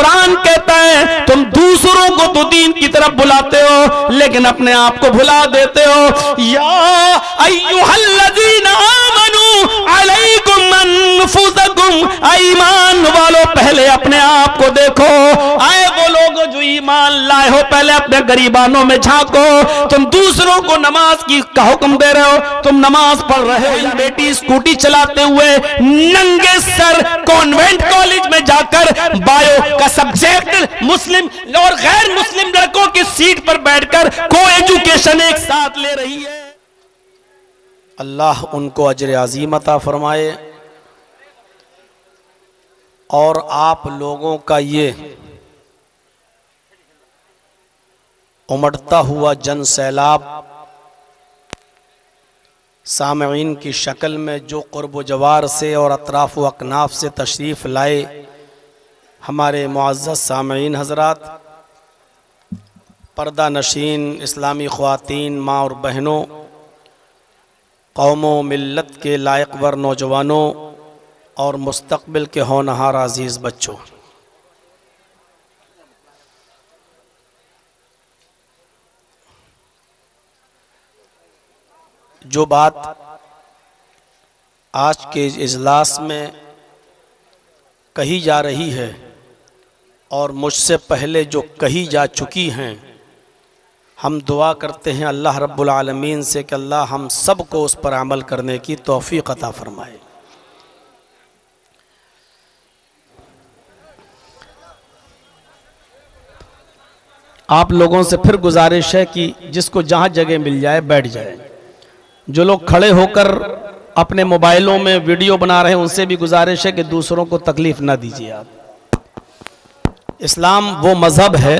कुरान कहता है तुम दूसरों को तो दीन की तरफ बुलाते हो लेकिन अपने आप को भुला देते हो। या अय्युहल्लज़ीना आमनू अलैकुम अनफुसकुम, ईमान वालों पहले अपने आप को देखो। आए वो लोग जो ईमान लाए हो पहले अपने गरीबानों में झांको। तुम दूसरों को नमाज की का हुक्म दे रहे हो, तुम नमाज पढ़ रहे हो या बेटी स्कूटी चलाते हुए नंगे सर कॉन्वेंट कॉलेज में जाकर बायो का सब्जेक्ट मुस्लिम और गैर मुस्लिम लड़कों की सीट पर बैठकर को एजुकेशन एक साथ ले रही है। अल्लाह उनको अजर अजीम अता फरमाए। और आप लोगों का ये उमड़ता हुआ जन सैलाब सामईन की शक्ल में जो क़ुर्ब जवार से और अतराफ़ व अकनाफ से तशरीफ़ लाए हमारे मुअज़्ज़ज़ सामईन हज़रात, पर्दा नशीन इस्लामी ख़वातीन, माँ और बहनों, कौमों मिल्लत के लायकवर नौजवानों और मुस्तक़बिल के होनहार अज़ीज़ बच्चों, जो बात आज के इजलास में कही जा रही है और मुझसे पहले जो कही जा चुकी हैं, हम दुआ करते हैं अल्लाह रब्बुल आलमीन से कि अल्लाह हम सब को उस पर अमल करने की तौफीक अता फरमाए। आप लोगों से फिर गुजारिश है कि जिसको जहाँ जगह मिल जाए बैठ जाए। जो लोग खड़े होकर अपने मोबाइलों में वीडियो बना रहे हैं उनसे भी गुजारिश है कि दूसरों को तकलीफ ना दीजिए आप। इस्लाम वो मजहब है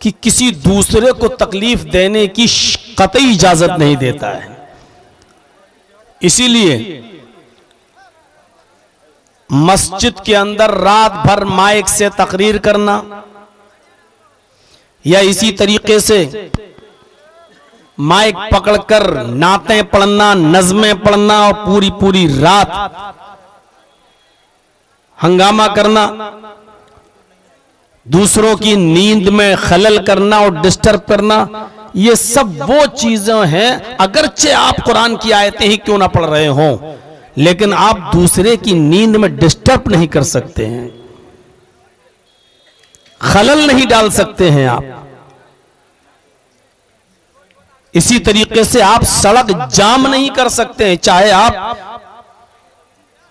कि किसी दूसरे को तकलीफ देने की कतई इजाजत नहीं देता है। इसीलिए मस्जिद के अंदर रात भर माइक से तकरीर करना या इसी तरीके से माइक पकड़कर नातें पढ़ना, नज़में पढ़ना और पूरी पूरी रात हंगामा करना, दूसरों की नींद में खलल करना और डिस्टर्ब करना, ये सब वो चीजें हैं। अगरचे आप कुरान की आयतें ही क्यों ना पढ़ रहे हों, लेकिन आप दूसरे की नींद में डिस्टर्ब नहीं कर सकते हैं, खलल नहीं डाल सकते हैं आप। इसी तरीके से आप सड़क जाम नहीं कर सकते हैं, चाहे आप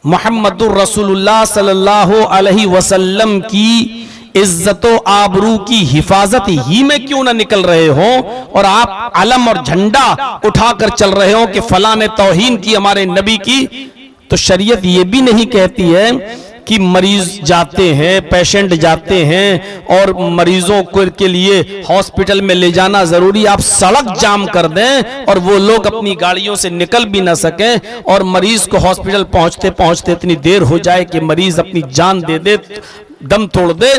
मोहम्मदुर रसूलुल्लाह सल्लल्लाहु अलैहि वसल्लम की इज्जतो आबरू की हिफाजत ही में क्यों ना निकल रहे हो और आप अलम और झंडा उठाकर चल रहे हो कि फलां ने तौहीन की हमारे नबी की, तो शरीयत ये भी नहीं कहती है कि मरीज जाते हैं, पेशेंट जाते हैं और मरीजों के लिए हॉस्पिटल में ले जाना जरूरी, आप सड़क जाम कर दें और वो लोग अपनी गाड़ियों से निकल भी ना सकें और मरीज को हॉस्पिटल पहुंचते पहुंचते इतनी देर हो जाए कि मरीज अपनी जान दे दे, दम तोड़ दे।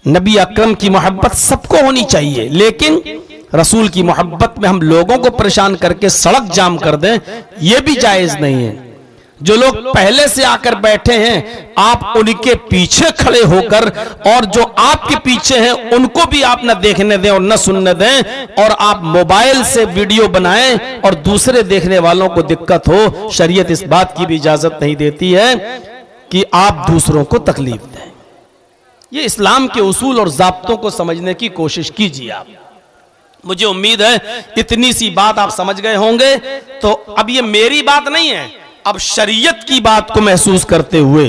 नबी अकरम की मोहब्बत सबको होनी चाहिए, लेकिन रसूल की मोहब्बत में हम लोगों को परेशान करके सड़क जाम कर दें, यह भी जायज नहीं है। जो लोग पहले से आकर बैठे हैं आप उनके पीछे खड़े होकर और जो आपके पीछे हैं उनको भी आप न देखने दें और न सुनने दें, और आप मोबाइल से वीडियो बनाएं और दूसरे देखने वालों को दिक्कत हो। शरीयत इस बात की भी इजाजत नहीं देती है कि आप दूसरों को तकलीफ दें। ये इस्लाम के उसूल और ज़ाब्तों को समझने की कोशिश कीजिए आप। मुझे उम्मीद है इतनी सी बात आप समझ गए होंगे। तो अब ये मेरी बात नहीं है, अब शरीयत की बात को महसूस करते हुए,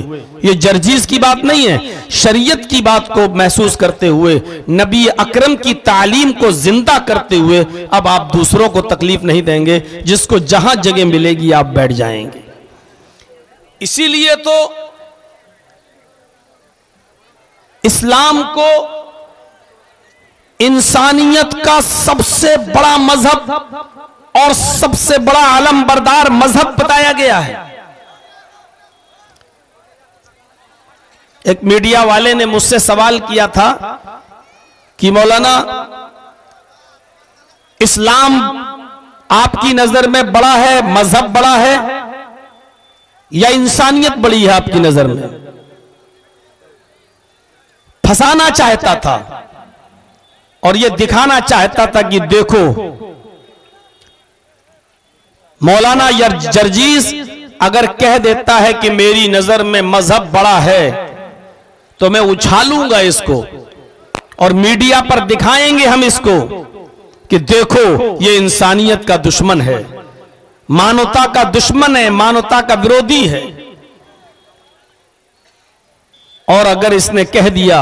ये जर्जीज की बात नहीं है, शरीयत की बात को महसूस करते हुए, नबी अकरम की तालीम को जिंदा करते हुए अब आप दूसरों को तकलीफ नहीं देंगे। जिसको जहां जगह मिलेगी आप बैठ जाएंगे। इसीलिए तो इस्लाम को इंसानियत का सबसे बड़ा मजहब और सबसे बड़ा आलम बरदार मजहब बताया गया है। एक मीडिया वाले ने मुझसे सवाल किया था कि मौलाना इस्लाम आपकी नजर में बड़ा है, मजहब बड़ा है या इंसानियत बड़ी है आपकी नजर में? फंसाना चाहता था और यह दिखाना चाहता था कि देखो मौलाना जर्जीस अगर कह देता है कि मेरी नजर में मजहब बड़ा है तो मैं उछालूंगा इसको और मीडिया पर दिखाएंगे हम इसको कि देखो ये इंसानियत का दुश्मन है, मानवता का दुश्मन है, मानवता का विरोधी है। और अगर इसने कह दिया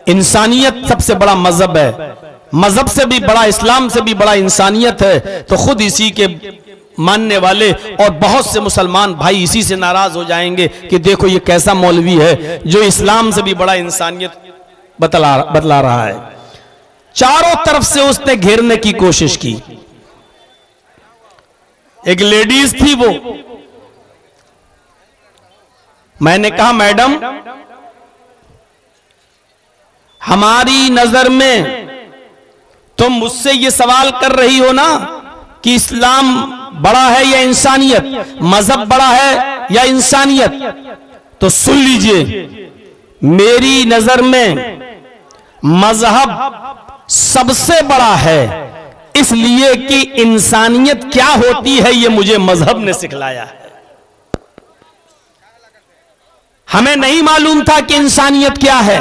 इंसानियत सबसे बड़ा मजहब है, मजहब से भी बड़ा, इस्लाम से भी बड़ा इंसानियत है, तो खुद इसी के मानने वाले और बहुत से मुसलमान भाई इसी से नाराज हो जाएंगे कि देखो ये कैसा मौलवी है जो इस्लाम से भी बड़ा इंसानियत बतला रहा है। चारों तरफ से उसने घेरने की कोशिश की। एक लेडीज थी, वो मैंने कहा मैडम हमारी नजर में तुम मुझसे ये सवाल कर रही हो ना कि इस्लाम बड़ा है या इंसानियत, मजहब बड़ा है या इंसानियत, तो सुन लीजिए मेरी नजर में मजहब सबसे बड़ा है, इसलिए कि इंसानियत क्या होती है ये मुझे मजहब ने सिखलाया है। हमें नहीं मालूम था कि इंसानियत क्या है,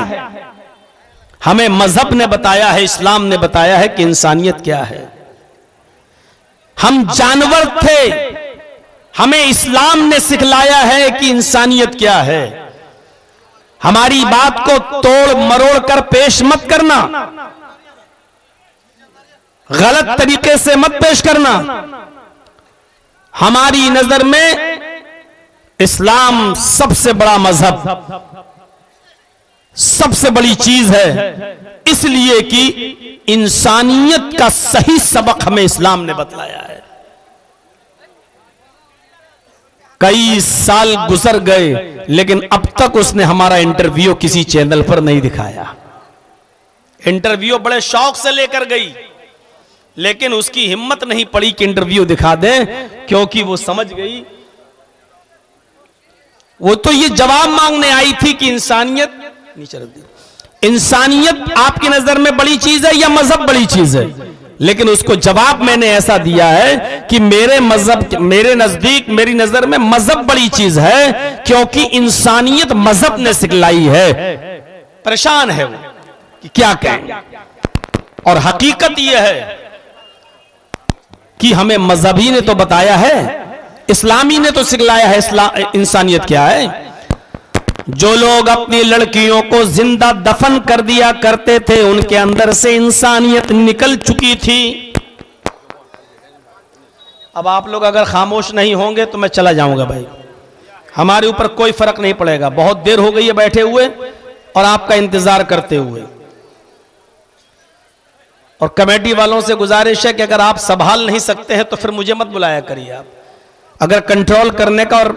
हमें मजहब ने बताया है, इस्लाम ने बताया है कि इंसानियत क्या है। हम जानवर थे, हमें इस्लाम ने सिखलाया है कि इंसानियत क्या है। हमारी बात को तोड़ मरोड़ कर पेश मत करना, गलत तरीके से मत पेश करना। हमारी नजर में इस्लाम सबसे बड़ा मजहब, सबसे बड़ी चीज है, इसलिए कि इंसानियत का सही सबक हमें इस्लाम ने बतलाया है। कई साल गुजर गए लेकिन अब तक उसने हमारा इंटरव्यू किसी चैनल पर नहीं दिखाया। इंटरव्यू बड़े शौक से लेकर गई लेकिन उसकी हिम्मत नहीं पड़ी कि इंटरव्यू दिखा दे, क्योंकि वो समझ गई, वो तो ये जवाब मांगने आई थी कि इंसानियत नीचे रख दी, इंसानियत आपकी नजर में बड़ी चीज है या मजहब बड़ी चीज है। लेकिन उसको जवाब मैंने ऐसा दिया है कि मेरे मजहब, मेरे नजदीक, मेरी नजर में मजहब बड़ी चीज है, क्योंकि इंसानियत मजहब ने सिखलाई है। परेशान है वो कि क्या कहें, और हकीकत यह है कि हमें मजहबी ने तो बताया है, इस्लामी ने तो सिखलाया है इंसानियत क्या है। जो लोग अपनी लड़कियों को जिंदा दफन कर दिया करते थे उनके अंदर से इंसानियत निकल चुकी थी। अब आप लोग अगर खामोश नहीं होंगे तो मैं चला जाऊंगा भाई, हमारे ऊपर कोई फर्क नहीं पड़ेगा। बहुत देर हो गई है बैठे हुए और आपका इंतजार करते हुए। और कमेटी वालों से गुजारिश है कि अगर आप संभाल नहीं सकते हैं तो फिर मुझे मत बुलाया करिए। आप अगर कंट्रोल करने का और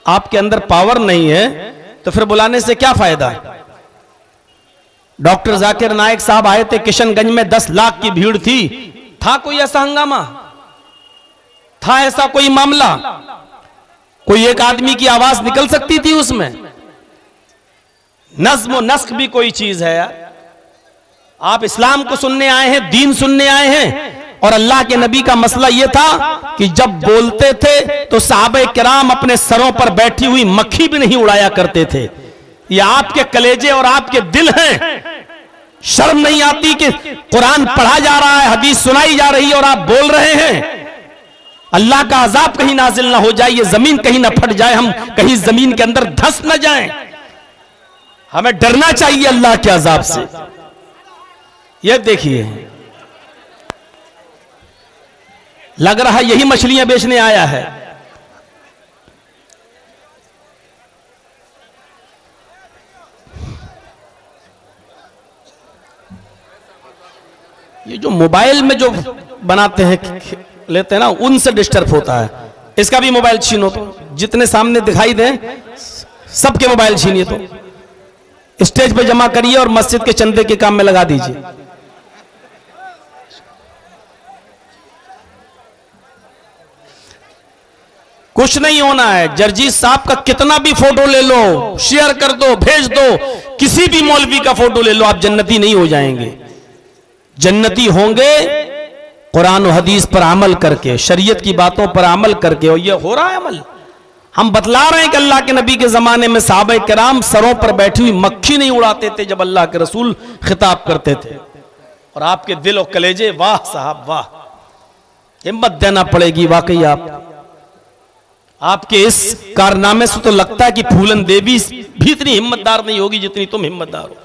आपके अंदर पावर नहीं है तो फिर बुलाने से क्या फायदा है। डॉक्टर जाकिर नायक साहब आए थे किशनगंज में, 10 लाख की भीड़ थी। था कोई ऐसा हंगामा, था ऐसा कोई मामला, कोई एक आदमी की आवाज निकल सकती थी उसमें। नज्म और नस्ख भी कोई चीज है यार। आप इस्लाम को सुनने आए हैं, दीन सुनने आए हैं, और अल्लाह के नबी का मसला यह था कि जब बोलते थे तो सहाबे किराम अपने सरों पर बैठी हुई मक्खी भी नहीं उड़ाया करते थे। ये आपके कलेजे और आपके दिल हैं। शर्म नहीं आती कि कुरान पढ़ा जा रहा है, हदीस सुनाई जा रही है और आप बोल रहे हैं। अल्लाह का अजाब कहीं नाजिल ना हो जाए, ये जमीन कहीं ना फट जाए, हम कहीं जमीन के अंदर धंस न जाएं। हमें डरना चाहिए अल्लाह के अजाब से। यह देखिए, लग रहा है यही मछलियां बेचने आया है। ये जो मोबाइल में जो बनाते हैं, लेते हैं ना, उनसे डिस्टर्ब होता है। इसका भी मोबाइल छीनो, तो जितने सामने दिखाई दे सबके मोबाइल छीनिए, तो स्टेज पे जमा करिए और मस्जिद के चंदे के काम में लगा दीजिए। कुछ नहीं होना है। जर्जी साहब का कितना भी फोटो ले लो, शेयर कर दो, भेज दो, किसी भी मौलवी का फोटो ले लो, आप जन्नती नहीं हो जाएंगे। जन्नती होंगे कुरान और हदीस पर अमल करके, शरीयत की बातों पर अमल करके। और ये हो रहा है अमल। हम बतला रहे हैं कि अल्लाह के नबी के जमाने में सहाबा किराम सरों पर बैठी हुई मक्खी नहीं उड़ाते थे जब अल्लाह के रसूल खिताब करते थे। और आपके दिल और कलेजे, वाह साहब वाह, हिम्मत देना पड़ेगी वाकई। आपके इस कारनामे से तो लगता है कि फूलन देवी भी इतनी हिम्मतदार नहीं होगी जितनी तुम हिम्मतदार हो।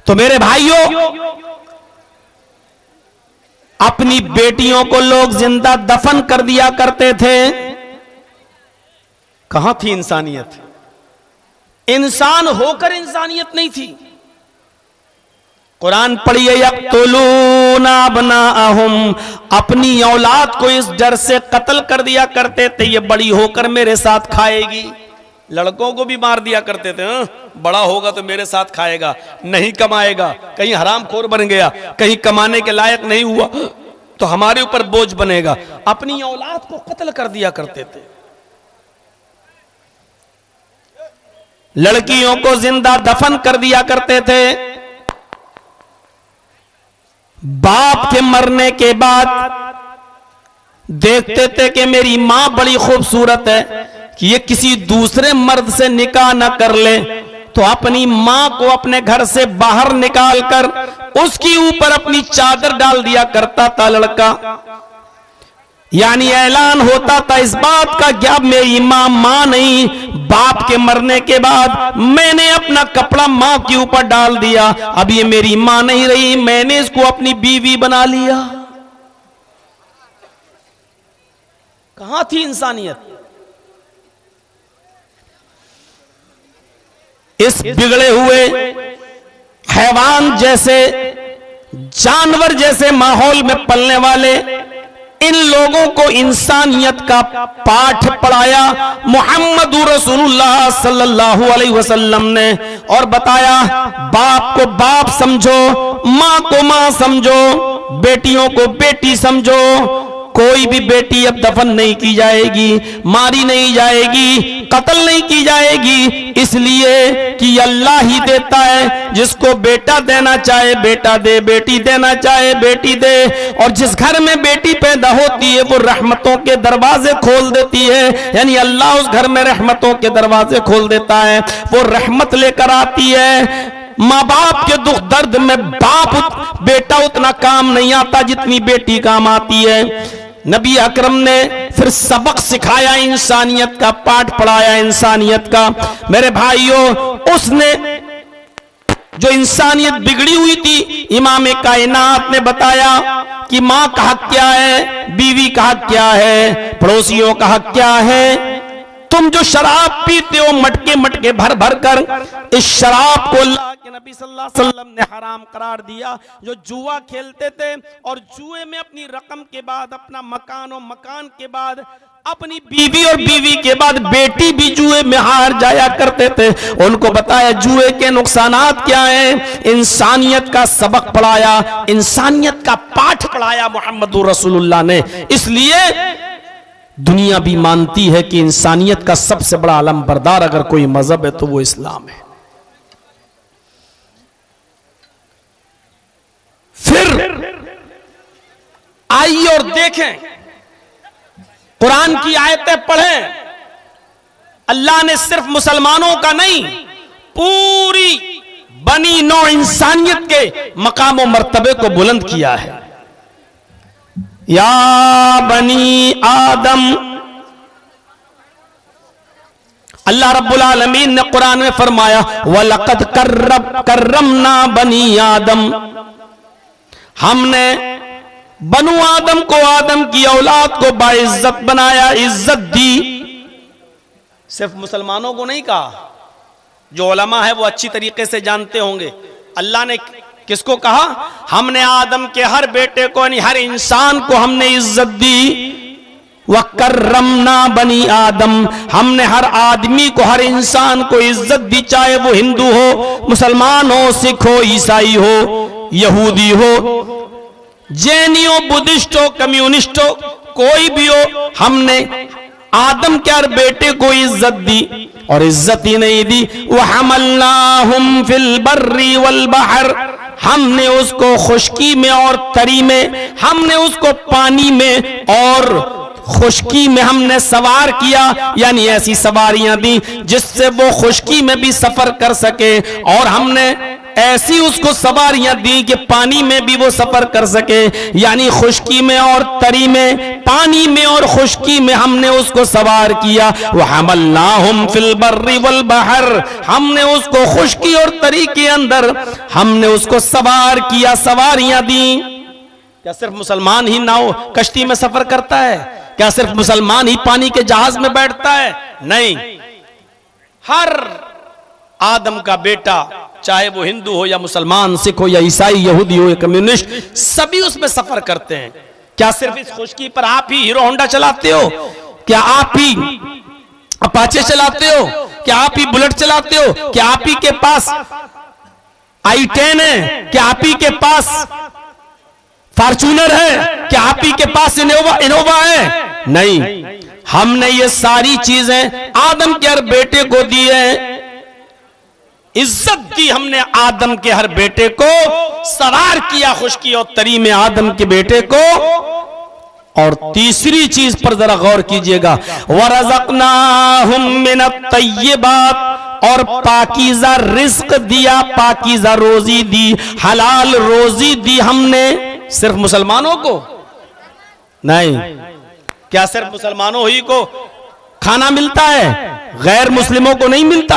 तो मेरे भाइयों, अपनी बेटियों को लोग जिंदा दफन कर दिया करते थे। कहां थी इंसानियत? इंसान होकर इंसानियत नहीं थी। कुरान पढ़िए, यक़्तुलूना अब्नाअहुम, अपनी औलाद को इस डर से कत्ल कर दिया करते थे ये बड़ी होकर मेरे साथ खाएगी। लड़कों को भी मार दिया करते थे, बड़ा होगा तो मेरे साथ खाएगा, नहीं कमाएगा, कहीं हरामखोर बन गया, कहीं कमाने के लायक नहीं हुआ तो हमारे ऊपर बोझ बनेगा। अपनी औलाद को कत्ल कर दिया करते थे। लड़कियों को जिंदा दफन कर दिया करते थे। बाप के मरने के बाद देखते थे कि मेरी मां बड़ी खूबसूरत है, कि ये किसी दूसरे मर्द से निकाह न कर ले, तो अपनी मां को अपने घर से बाहर निकालकर उसके ऊपर अपनी चादर डाल दिया करता था लड़का। यानी ऐलान होता था इस बात का कि अब मेरी मां नहीं, बाप के मरने के बाद मैंने अपना कपड़ा मां के ऊपर डाल दिया, अब ये मेरी मां नहीं रही, मैंने इसको अपनी बीवी बना लिया। कहां थी इंसानियत? इस बिगड़े हुए हैवान जैसे, जानवर जैसे माहौल में पलने वाले इन लोगों को इंसानियत का पाठ पढ़ाया मुहम्मदुर रसूलुल्लाह सल्लल्लाहु अलैहि वसल्लम ने, और बताया बाप को बाप समझो, मां को मां समझो, बेटियों को बेटी समझो। कोई भी बेटी अब दफन नहीं की जाएगी, मारी नहीं जाएगी, कत्ल नहीं की जाएगी, इसलिए कि अल्लाह ही देता है। जिसको बेटा देना चाहे बेटा दे, बेटी देना चाहे बेटी दे। और जिस घर में बेटी पैदा होती है वो रहमतों के दरवाजे खोल देती है, यानी अल्लाह उस घर में रहमतों के दरवाजे खोल देता है, वो रहमत लेकर आती है। माँ बाप के दुख दर्द में बेटा उतना काम नहीं आता जितनी बेटी काम आती है। नबी अकरम ने फिर सबक सिखाया, इंसानियत का पाठ पढ़ाया, इंसानियत का। मेरे भाइयों, उसने जो इंसानियत बिगड़ी हुई थी, इमाम कायनात ने बताया कि मां का हक क्या है, बीवी का हक क्या है, पड़ोसियों का हक क्या है। तुम जो शराब पीते हो मटके मटके भर भर कर, इस शराब को अल्लाह के नबी सल्लल्लाहु अलैहि वसल्लम ने हराम करार दिया। जो जुआ खेलते थे और जुए में अपनी रकम के बाद अपना मकान और मकान के बाद अपनी बीवी और बीवी के बाद बेटी भी जुए में हार जाया करते थे, उनको बताया जुए के नुकसानात क्या हैं, इंसानियत का सबक पढ़ाया, इंसानियत का पाठ पढ़ाया मुहम्मदुर रसूलुल्लाह ने। इसलिए दुनिया भी मानती है कि इंसानियत का सबसे बड़ा आलम बरदार अगर कोई मजहब है तो वो इस्लाम है। फिर आइए और देखें, कुरान की आयतें पढ़ें। अल्लाह ने सिर्फ मुसलमानों का नहीं, पूरी बनी नौ इंसानियत के मकाम और मर्तबे को बुलंद किया है। या बनी आदम, अल्लाह रब्बुल आलमीन ने कुरान में फरमाया वलक़द कर्रमना बनी आदम, हमने बनु आदम को, आदम की औलाद को बाइज्जत बनाया, इज्जत दी। सिर्फ मुसलमानों को नहीं कहा, जो उलमा है वो अच्छी तरीके से जानते होंगे। अल्लाह ने किसको कहा? हमने आदम के हर बेटे को, यानी हर इंसान को हमने इज्जत दी। वकर्रमना बनी आदम, हमने हर आदमी को, हर इंसान को इज्जत दी, चाहे वो हिंदू हो, मुसलमान हो, सिख हो, ईसाई हो, यहूदी हो, जैनियों, बुद्धिस्टों, कम्युनिस्टों, कोई भी हो, हमने आदम के हर बेटे को इज्जत दी, और इज्जत ही नहीं दी। वहमलनाहुम फिल बर्री वल बहर, हमने उसको खुश्की में और तरी में, हमने उसको पानी में और खुश्की में हमने सवार किया, यानी ऐसी सवारियां दी जिससे वो खुश्की में भी सफर कर सके, और हमने ऐसी उसको सवारियां दी कि पानी में भी वो सफर कर सके, यानी खुश्की में और तरी में, पानी में और खुश्की में हमने उसको सवार किया। वहमलनाहुम फिल बर्री वल बहर, हमने उसको खुश्की और तरी के अंदर हमने उसको सवार किया, सवारियां दी। क्या सिर्फ मुसलमान ही नाव कश्ती में सफर करता है? क्या सिर्फ मुसलमान ही पानी के जहाज में बैठता है? नहीं, हर आदम का बेटा, चाहे वो हिंदू हो या मुसलमान, सिख हो या ईसाई, यहूदी हो या कम्युनिस्ट, सभी उसमें सफर करते हैं। क्या सिर्फ इस खुश्की पर आप ही हीरो होंडा चलाते हो? क्या आप ही अपाचे चलाते हो? क्या आप ही बुलेट चलाते हो? क्या आप ही के पास i10 है? क्या आप ही के पास फॉर्च्यूनर है? क्या आप ही के पास इनोवा है? नहीं, हमने ये सारी चीजें आदम के हर बेटे को दी है। इज्जत दी हमने आदम के हर बेटे को, सवार किया खुश्की और तरी में आदम के बेटे को। और तीसरी चीज पर जरा गौर कीजिएगा, वरज़क़नाहुम मिनत-तय्यिबात, और पाकीज़ा रिज़्क़ दिया, पाकीज़ा रोजी दी, हलाल रोजी दी हमने। सिर्फ मुसलमानों को नहीं, क्या सिर्फ मुसलमानों ही को खाना मिलता है? गैर मुस्लिमों को नहीं मिलता।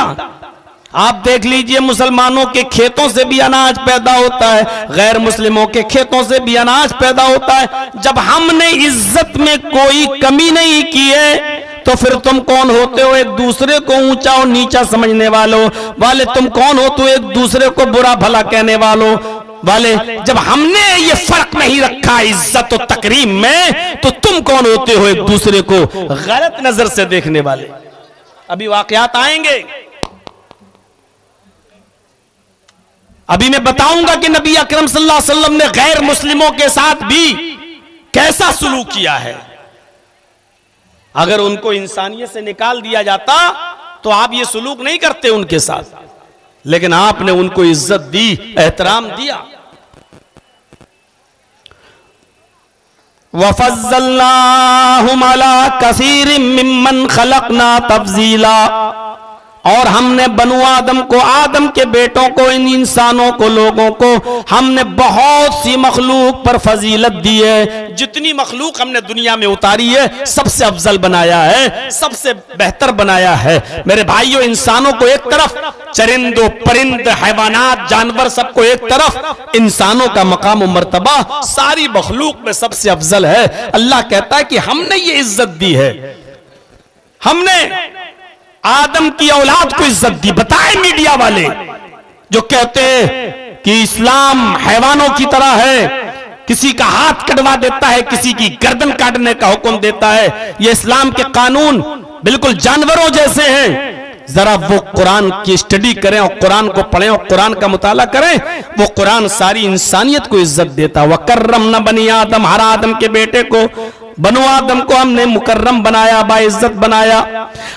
आप देख लीजिए, मुसलमानों के खेतों से भी अनाज पैदा होता है, गैर मुस्लिमों के खेतों से भी अनाज पैदा होता है। जब हमने इज्जत में कोई कमी नहीं की है, तो फिर तुम कौन होते हो एक दूसरे को ऊंचा और नीचा समझने वाले? तुम कौन हो तो एक दूसरे को बुरा भला कहने वाले? जब हमने ये फर्क नहीं रखा इज्जत और तकरीम में, तो तुम कौन होते हो एक दूसरे को गलत नजर से देखने वाले? अभी वाकयात आएंगे, अभी मैं बताऊंगा कि नबी अकरम सल्लल्लाहु अलैहि वसल्लम ने गैर मुस्लिमों के साथ भी कैसा सुलूक किया है। अगर उनको इंसानियत से निकाल दिया जाता तो आप ये सुलूक नहीं करते उनके साथ, लेकिन आपने उनको इज्जत दी, एहतराम दिया। वफ़ज़्ज़लनाहुम अला कसीरिम मिम्मन खलक़ना तफ़ज़ीला, और हमने बनु आदम को, आदम के बेटों को, इन इंसानों को, लोगों को हमने बहुत सी मखलूक पर फजीलत दी है। जितनी मखलूक हमने दुनिया में उतारी है, सबसे अफजल बनाया है, सबसे बेहतर बनाया है। मेरे भाइयों, इंसानों को एक तरफ, चरिंदों, परिंद, हैवानात, जानवर सबको एक तरफ, इंसानों का मकाम और मर्तबा सारी मखलूक में सबसे अफजल है। अल्लाह कहता है कि हमने ये इज्जत दी है, हमने आदम की औलाद को इज्जत दी। बताए मीडिया वाले जो कहते हैं कि इस्लाम हैवानों की तरह है, किसी का हाथ कटवा देता है, किसी की गर्दन काटने का हुक्म देता है, ये इस्लाम के कानून बिल्कुल जानवरों जैसे हैं। जरा वो कुरान की स्टडी करें और कुरान को पढ़ें और कुरान का मुताला करें, वो कुरान सारी इंसानियत को इज्जत देता। वकर्रमना बनी आदम, हर आदम के बेटे को, बनु आदम को हमने मुकर्रम बनाया, बाइज्जत बनाया।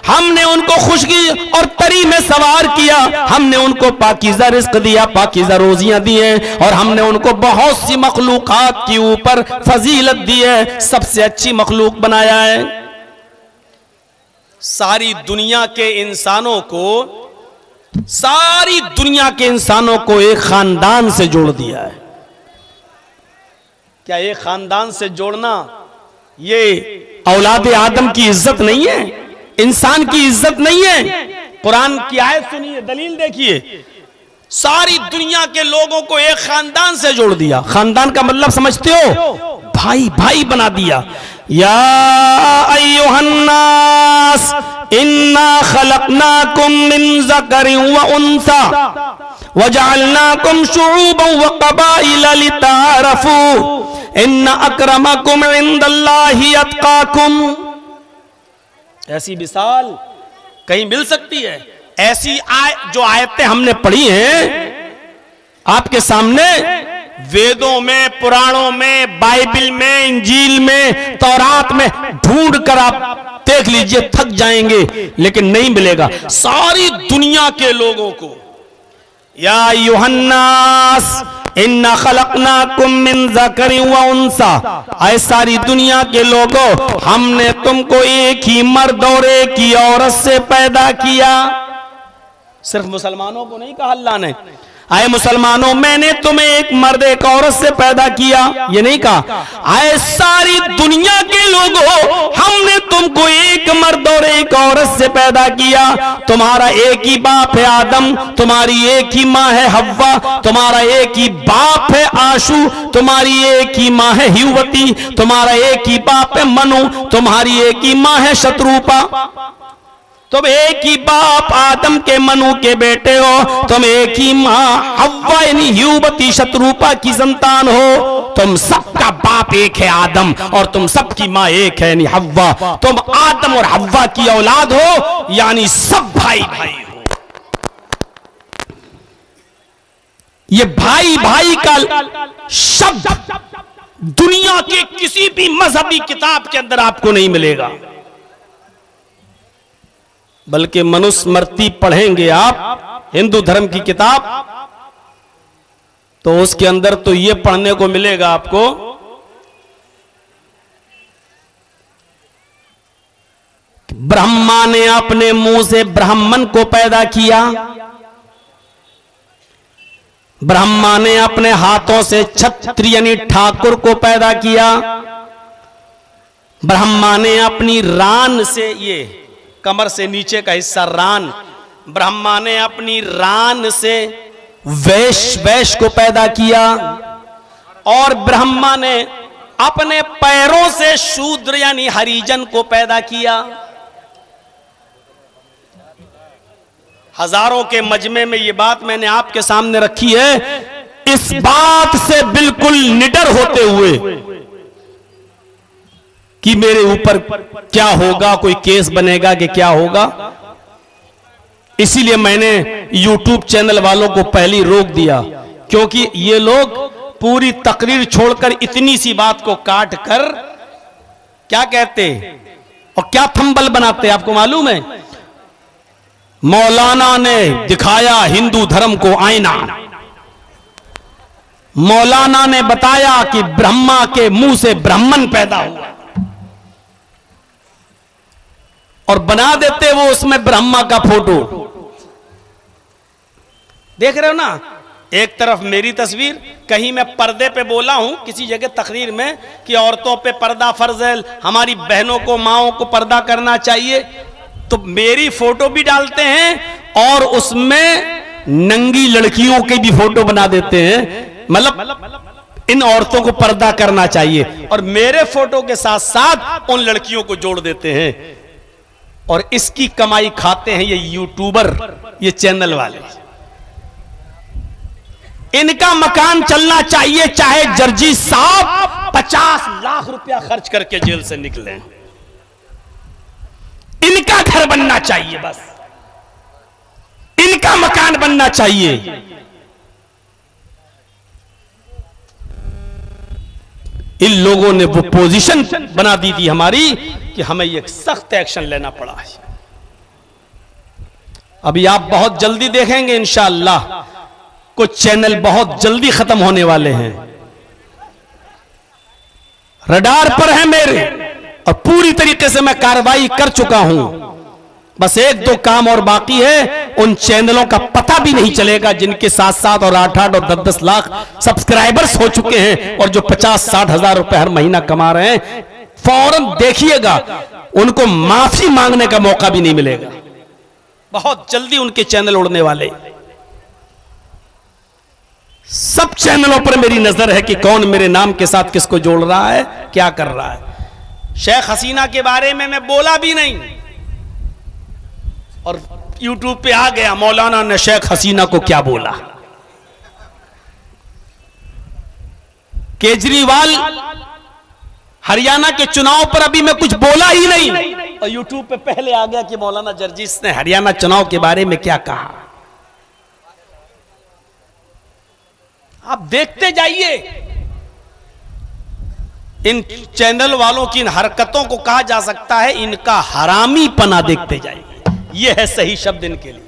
हमने उनको खुशकी और तरी में सवार किया, हमने उनको पाकीज़ा रिज़्क़ दिया, पाकीज़ा रोजियां दी हैं, और हमने उनको बहुत सी मखलूक़ात के ऊपर फजीलत दी है, सबसे अच्छी मखलूक बनाया है। सारी दुनिया के इंसानों को, सारी दुनिया के इंसानों को एक खानदान से जोड़ दिया है। क्या एक खानदान से जोड़ना ये औलाद आदम की इज्जत नहीं है? इंसान की इज्जत नहीं है? कुरान की आयत सुनिए, दलील देखिए। सारी दुनिया के लोगों को एक खानदान से जोड़ दिया। खानदान का मतलब समझते हो? भाई भाई बना दिया। या अय्युहन्नास इन्ना खलक़नाकुम मिन ज़करिन व उन्सा वजअलनाकुम शुऊबन व क़बाइला लिताअरफ़ू इन्ना अक्रमकुम इंदल्लाहि अत्क़ाकुम। ऐसी मिसाल कहीं मिल सकती है? ऐसी जो आयतें हमने पढ़ी हैं आपके सामने, वेदों में, पुराणों में, बाइबल में, इंजील में, तौरात में ढूंढ कर आप देख लीजिए, थक जाएंगे, लेकिन नहीं मिलेगा। सारी दुनिया के लोगों को, या यूहन्नास इन्ना खलकनाकुम मिन ज़करिन व उन्सा, ऐ सारी दुनिया के लोगों, हमने तुमको एक ही मर्द और एक ही औरत से पैदा किया। सिर्फ मुसलमानों को नहीं कहा अल्लाह ने, आए मुसलमानों, मैंने तुम्हें एक मर्द एक औरत से पैदा किया, ये नहीं कहा। आए सारी दुनिया के लोगों, हमने तुमको एक मर्द और एक औरत से पैदा किया। तुम्हारा एक ही बाप है आदम, तुम्हारी एक ही माँ है हव्वा, तुम्हारा एक ही बाप है आशू, तुम्हारी एक ही माँ है हिवती, तुम्हारा एक ही बाप है मनु, तुम्हारी एक ही माँ है शत्रुपा। तुम एक ही बाप आदम के मनु के बेटे हो, तुम एक ही माँ हव्वा यानी ह्यूबती शत्रुपा की संतान हो। तुम सबका बाप एक है आदम, और तुम सबकी माँ एक है यानी हव्वा। तुम आदम और हव्वा की औलाद हो, यानी सब भाई भाई हो। ये भाई भाई का शब्द दुनिया के किसी भी मजहबी किताब के अंदर आपको नहीं मिलेगा। बल्कि मनुस्मृति पढ़ेंगे आप, हिंदू धर्म की किताब, तो उसके अंदर तो यह पढ़ने को मिलेगा आपको, ब्रह्मा ने अपने मुंह से ब्राह्मण को पैदा किया, ब्रह्मा ने अपने हाथों से क्षत्रिय यानी ठाकुर को पैदा किया, ब्रह्मा ने अपनी रान से, ये कमर से नीचे का हिस्सा रान, ब्रह्मा ने अपनी रान से वैश्य को पैदा किया, और ब्रह्मा ने अपने पैरों से शूद्र यानी हरिजन को पैदा किया। हजारों के मजमे में ये बात मैंने आपके सामने रखी है, इस बात से बिल्कुल निडर होते हुए कि मेरे ऊपर क्या होगा, कोई केस बनेगा कि क्या होगा। इसीलिए मैंने YouTube चैनल वालों को पहले ही रोक दिया, क्योंकि ये लोग पूरी तकरीर छोड़कर इतनी सी बात को काट कर क्या कहते और क्या थंबल बनाते, आपको मालूम है? मौलाना ने दिखाया हिंदू धर्म को आईना, मौलाना ने बताया कि ब्रह्मा के मुंह से ब्राह्मण पैदा हुआ, और बना देते वो उसमें ब्रह्मा का फोटो। देख रहे हो ना, एक तरफ मेरी तस्वीर, कहीं मैं पर्दे पे बोला हूं किसी जगह तकरीर में कि औरतों पे पर्दा फर्ज है, हमारी बहनों को माओं को पर्दा करना चाहिए, तो मेरी फोटो भी डालते हैं और उसमें नंगी लड़कियों के भी फोटो बना देते हैं, मतलब इन औरतों को पर्दा करना चाहिए, और मेरे फोटो के साथ साथ उन लड़कियों को जोड़ देते हैं, और इसकी कमाई खाते हैं ये यूट्यूबर, ये चैनल वाले। इनका मकान चलना चाहिए, चाहे जर्जी साहब 50 लाख रुपया खर्च करके जेल से निकले, इनका घर बनना चाहिए, बस इनका मकान बनना चाहिए। इन लोगों ने वो पोजीशन बना दी थी हमारी कि हमें एक सख्त एक्शन लेना पड़ा है। अभी आप बहुत जल्दी देखेंगे इंशाअल्लाह, कुछ चैनल बहुत जल्दी खत्म होने वाले हैं, रडार पर है मेरे, और पूरी तरीके से मैं कार्रवाई कर चुका हूं। बस एक दो काम और बाकी है, उन चैनलों का पता भी नहीं चलेगा जिनके 7-7 और 8-8 और 10-10 लाख सब्सक्राइबर्स हो चुके हैं, और जो 50-60 हजार रुपए हर महीना कमा रहे हैं। फौरन देखिएगा, उनको माफी मांगने का मौका भी नहीं मिलेगा, बहुत जल्दी उनके चैनल उड़ने वाले। सब चैनलों पर मेरी नजर है कि कौन मेरे नाम के साथ किसको जोड़ रहा है, क्या कर रहा है। शेख हसीना के बारे में मैं बोला भी नहीं, और यूट्यूब पे आ गया मौलाना ने शेख हसीना को क्या बोला। केजरीवाल हरियाणा के चुनाव पर अभी मैं कुछ बोला ही नहीं, और यूट्यूब पे पहले आ गया कि मौलाना जर्जीस ने हरियाणा चुनाव के बारे में क्या कहा। आप देखते जाइए, इन चैनल वालों की इन हरकतों को कहा जा सकता है इनका हरामी पना। देखते जाइए, यह है सही शब्द इनके लिए,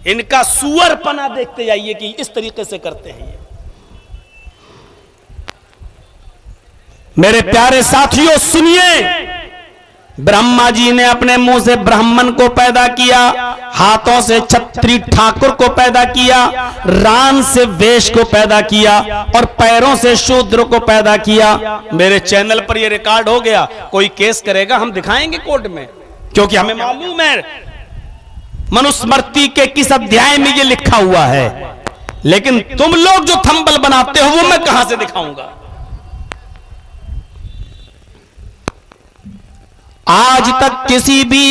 इनका सुअर पना देखते जाइए कि इस तरीके से करते हैं ये। मेरे प्यारे साथियों सुनिए, ब्रह्मा जी ने अपने मुंह से ब्राह्मण को पैदा किया, हाथों से छत्री ठाकुर को पैदा किया, रान से वेश को पैदा किया और पैरों से शूद्र को पैदा किया। मेरे चैनल पर यह रिकॉर्ड हो गया, कोई केस करेगा हम दिखाएंगे कोर्ट में, क्योंकि हमें मालूम है मनुस्मृति के किस अध्याय में यह लिखा हुआ है। लेकिन तुम लोग जो थंबल बनाते हो वो मैं कहां से दिखाऊंगा। आज तक किसी भी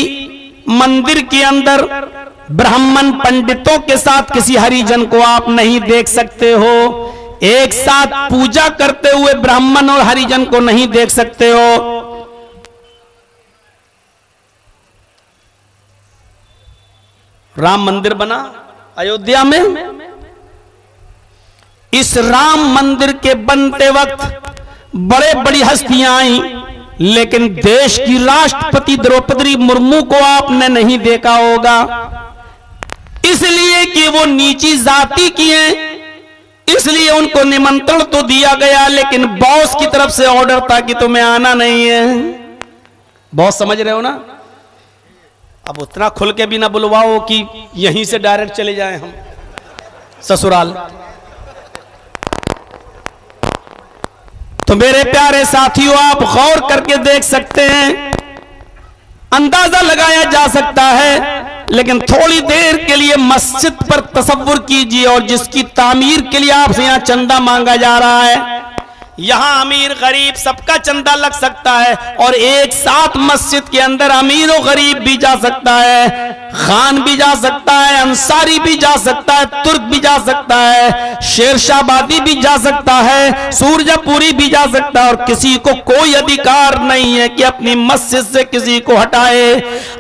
मंदिर के अंदर ब्राह्मण पंडितों के साथ किसी हरिजन को आप नहीं देख सकते हो, एक साथ पूजा करते हुए ब्राह्मण और हरिजन को नहीं देख सकते हो। राम मंदिर बना अयोध्या में, इस राम मंदिर के बनते वक्त बड़े बड़ी हस्तियां आई, लेकिन देश की राष्ट्रपति द्रौपदी मुर्मू को आपने नहीं देखा होगा, इसलिए कि वो नीची जाति की हैं, इसलिए उनको निमंत्रण तो दिया गया, लेकिन बॉस की तरफ से ऑर्डर था कि तुम्हें आना नहीं है। बॉस समझ रहे हो ना, अब उतना खुल के भी ना बुलवाओ कि यहीं से डायरेक्ट चले जाएं हम ससुराल। तो मेरे प्यारे साथियों, आप गौर करके देख सकते हैं, अंदाजा लगाया जा सकता है, लेकिन थोड़ी देर के लिए मस्जिद पर तसव्वुर कीजिए और जिसकी तामीर के लिए आपसे यहां चंदा मांगा जा रहा है, यहां अमीर गरीब सबका चंदा लग सकता है और एक साथ मस्जिद के अंदर अमीर और गरीब भी जा सकता है, खान भी जा सकता है, अंसारी भी जा सकता है, तुर्क भी जा सकता है, शेरशाहबादी भी जा सकता है, सूरजपुरी भी जा सकता है, और किसी को कोई अधिकार नहीं है कि अपनी मस्जिद से किसी को हटाए।